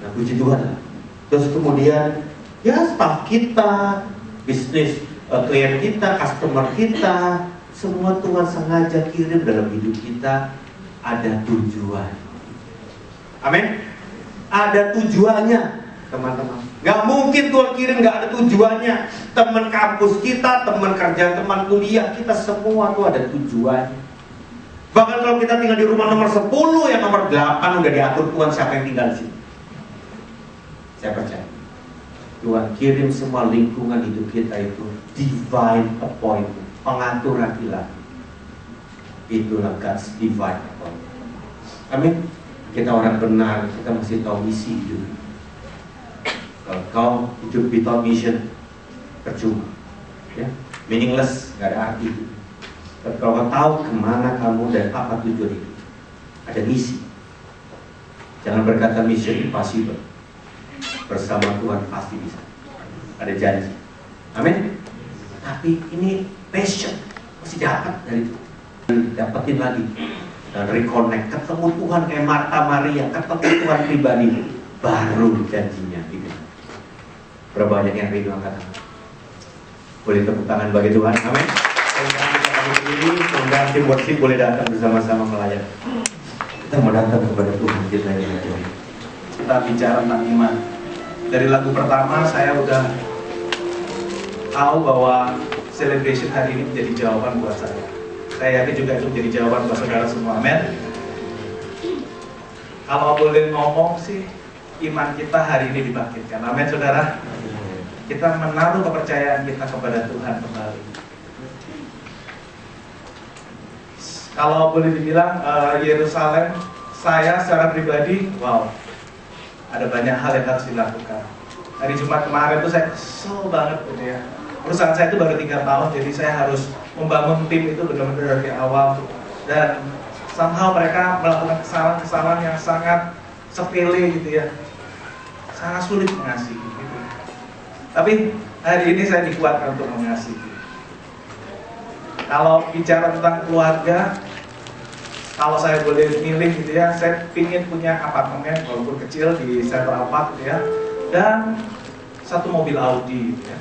B: nah puji Tuhan lah. Terus kemudian, ya staff kita, bisnis, klien kita, customer kita, semua Tuhan sengaja kirim dalam hidup kita. Ada tujuan. Amin. Ada tujuannya, teman-teman. Gak mungkin Tuhan kirim gak ada tujuannya. Teman kampus kita, teman kerja, teman kuliah kita, semua tuh ada tujuannya. Bahkan kalau kita tinggal di rumah nomor 10, yang nomor 8 udah diatur Tuhan siapa yang tinggal di sini. Saya percaya Tuhan kirim semua lingkungan hidup kita itu divine appointment, pengaturan ilahi. Itulah God's divine appointment. Amin. Kita orang benar, kita mesti tahu misi hidup. Kalau kau hidup without mission, percuma, ya, meaningless, nggak ada arti. Tapi kalau kau tahu kemana kamu dan apa tujuan itu, ada misi. Jangan berkata mission impossible. Bersama Tuhan pasti bisa. Ada janji. Amin. Tapi ini passion, mesti dapat dari itu. Dapetin lagi dan reconnect, ketemu Tuhan kayak Marta Maria, ketemu Tuhan pribadi, baru janjinya gitu. Berapa banyak yang rindu angkat tangan? Boleh tepuk tangan bagi Tuhan, amin. Semoga tim worship boleh datang bersama-sama melayani. Kita mau datang kepada Tuhan kita yang Tuhan.
A: Kita bicara tentang iman. Dari lagu pertama saya udah tahu bahwa celebration hari ini menjadi jawaban buat saya. Saya yakin juga itu menjadi jawaban buat saudara semua, amin. Kalau boleh ngomong sih, iman kita hari ini dibangkitkan, amin saudara. Kita menaruh kepercayaan kita kepada Tuhan kembali. Kalau boleh dibilang Yerusalem, saya secara pribadi, wow, ada banyak hal yang harus dilakukan. Hari Jumat kemarin tuh saya kesel banget gitu ya. Perusahaan saya itu baru 3 tahun, jadi saya harus membangun tim itu benar-benar dari awal. Dan somehow mereka melakukan kesalahan-kesalahan yang sangat sepele gitu ya, sangat sulit mengasihi gitu. Tapi hari ini saya dikuatkan untuk mengasihi. Kalau bicara tentang keluarga, kalau saya boleh milih gitu ya, saya ingin punya apartemen walaupun kecil di Central Park gitu ya, dan satu mobil Audi gitu ya.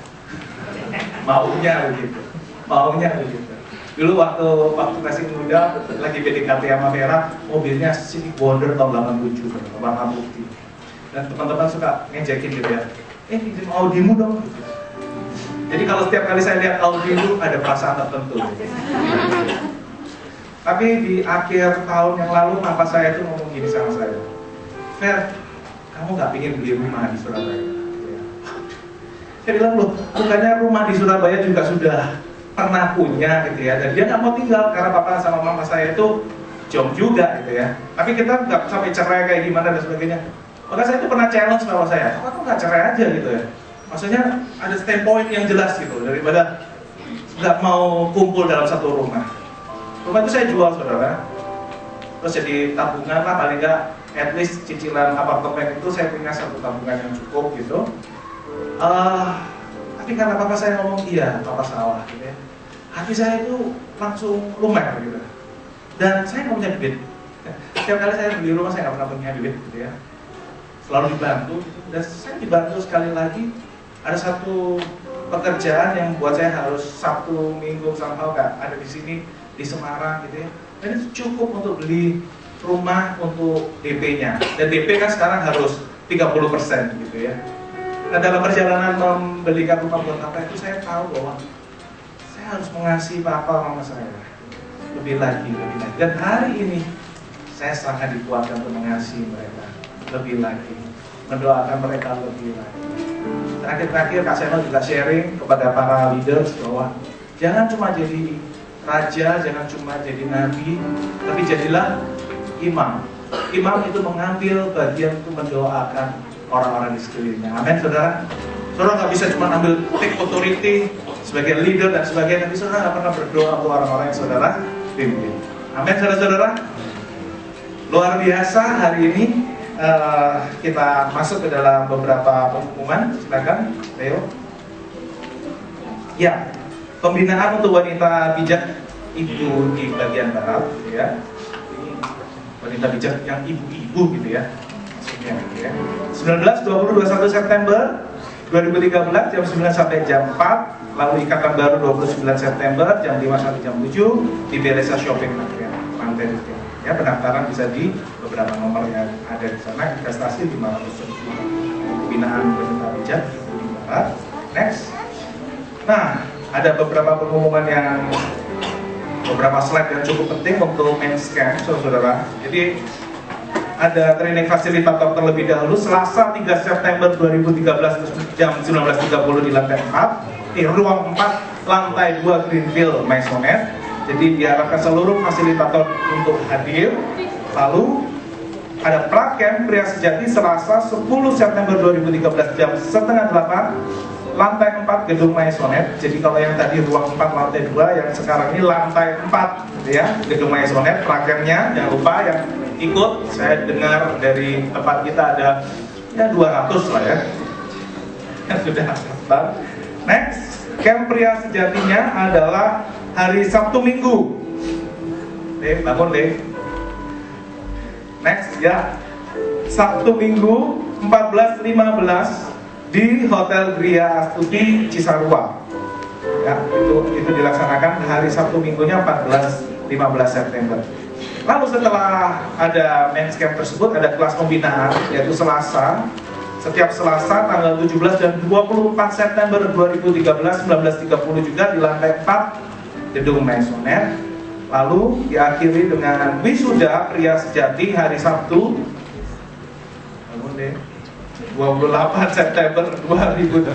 A: Maunya begitu. Dulu waktu masih muda lagi PDKT sama Vera, mobilnya Civic Wonder tahun 87 warna putih. Dan teman-teman suka ngejekin gitu ya, pinjam Audimu dong gitu. Jadi kalau setiap kali saya lihat Audi itu ada perasaan tertentu. Tapi di akhir tahun yang lalu papa saya itu ngomong gini sama saya, Fer, kamu gak pingin beli rumah di Surabaya? Saya bilang, loh, bukannya rumah di Surabaya juga sudah pernah punya gitu ya, dan dia nggak mau tinggal karena papa sama mama saya itu job juga gitu ya. Tapi kita nggak sampai cerai kayak gimana dan sebagainya. Maka saya itu pernah challenge sama saya, aku nggak cerai aja gitu ya. Maksudnya ada standpoint yang jelas gitu daripada nggak mau kumpul dalam satu rumah. Rumah itu saya jual, saudara. Terus jadi tabungan lah, paling nggak at least cicilan apartemen itu saya punya satu tabungan yang cukup gitu. Tapi karena papa saya ngomong iya, papa salah gitu ya, hati saya itu langsung lumer gitu. Dan saya nggak punya duit. Setiap kali saya beli rumah saya nggak pernah punya duit gitu ya. Selalu dibantu gitu. Dan saya dibantu sekali lagi. Ada satu pekerjaan yang buat saya harus Sabtu Minggu somehow nggak ada di sini di Semarang gitu ya. Dan itu cukup untuk beli rumah untuk DP-nya. Dan DP kan sekarang harus 30% gitu ya. Nah, dalam perjalanan membelikan rumah buat papa itu saya tahu bahwa saya harus mengasihi papa mama saya lebih lagi. Dan hari ini saya sangat dikuatkan untuk mengasihi mereka lebih lagi, mendoakan mereka lebih lagi. Terakhir Kak Seno juga sharing kepada para leaders bahwa jangan cuma jadi raja, jangan cuma jadi nabi, tapi jadilah imam. Imam itu mengambil bagian untuk mendoakan orang-orang di sekelilingnya. Amin, saudara. Saudara nggak bisa cuma ambil take authority sebagai leader dan sebagainya, tapi saudara nggak pernah berdoa untuk orang-orang yang saudara pimpin. Amin, saudara-saudara. Luar biasa hari ini kita masuk ke dalam beberapa pengumuman. Silakan, Theo. Ya, pembinaan untuk wanita bijak ibu di bagian barat, ya. Ini wanita bijak yang ibu-ibu gitu ya. 19, 20, 21 September 2013 jam 9 sampai jam 4. Lalu Ikatan Baru 29 September jam 5 sampai jam 7 di Belesa Shopping lantai itu. Ya, pendaftaran bisa di beberapa nomor yang ada di sana. Investasi 500 ribu. Pembinaan wanita bijak ibu di barat. Next. Nah, ada beberapa pengumuman yang beberapa slide yang cukup penting untuk main scam, saudara. Jadi ada training fasilitator terlebih dahulu Selasa 3 September 2013 jam 19.30 di lantai 4 di ruang 4 lantai 2 Greenfield Maisonette. Jadi diharapkan seluruh fasilitator untuk hadir. Lalu ada Prakem Pria Sejati Selasa 10 September 2013 jam setengah 8 lantai 4 gedung Maisonette. Jadi kalau yang tadi ruang 4 lantai 2, yang sekarang ini lantai 4 ya, gedung Maisonette. Prakemnya jangan lupa yang ikut, saya dengar dari tempat kita ada ya 200 lah ya yang sudah daftar. Next, camp Pria Sejatinya adalah hari Sabtu Minggu. Bangun deh. Next ya, Sabtu Minggu 14.15 di Hotel Gria Astuti Cisarua. Ya, itu dilaksanakan hari Sabtu Minggunya 14-15 September. Lalu setelah ada men's camp tersebut, ada kelas pembinaan, yaitu Selasa, setiap Selasa tanggal 17 dan 24 September 2013, 19.30 juga di lantai 4 gedung Maisonette. Lalu diakhiri dengan wisuda Pria Sejati hari Sabtu 28 September 2013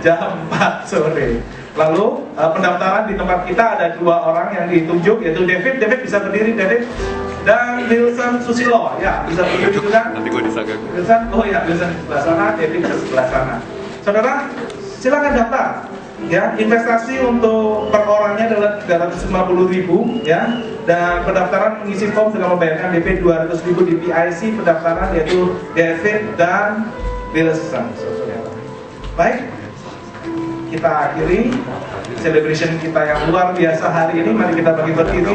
A: jam 4 sore. Lalu pendaftaran di tempat kita ada 2 orang yang ditunjuk, yaitu David bisa berdiri, David, dan Wilson Susilo, ya bisa berdiri juga.
C: Nanti gue disagak.
A: Wilson, oh ya, Wilson di sebelah sana, David di sebelah sana. Saudara, silakan daftar. Ya, investasi untuk per orangnya adalah 350.000 ya. Dan pendaftaran mengisi form dengan membayarkan DP 200.000 di PIC pendaftaran, yaitu David dan Wilson. Baik, kita akhiri celebration kita yang luar biasa hari ini. Mari kita bagi berdiri.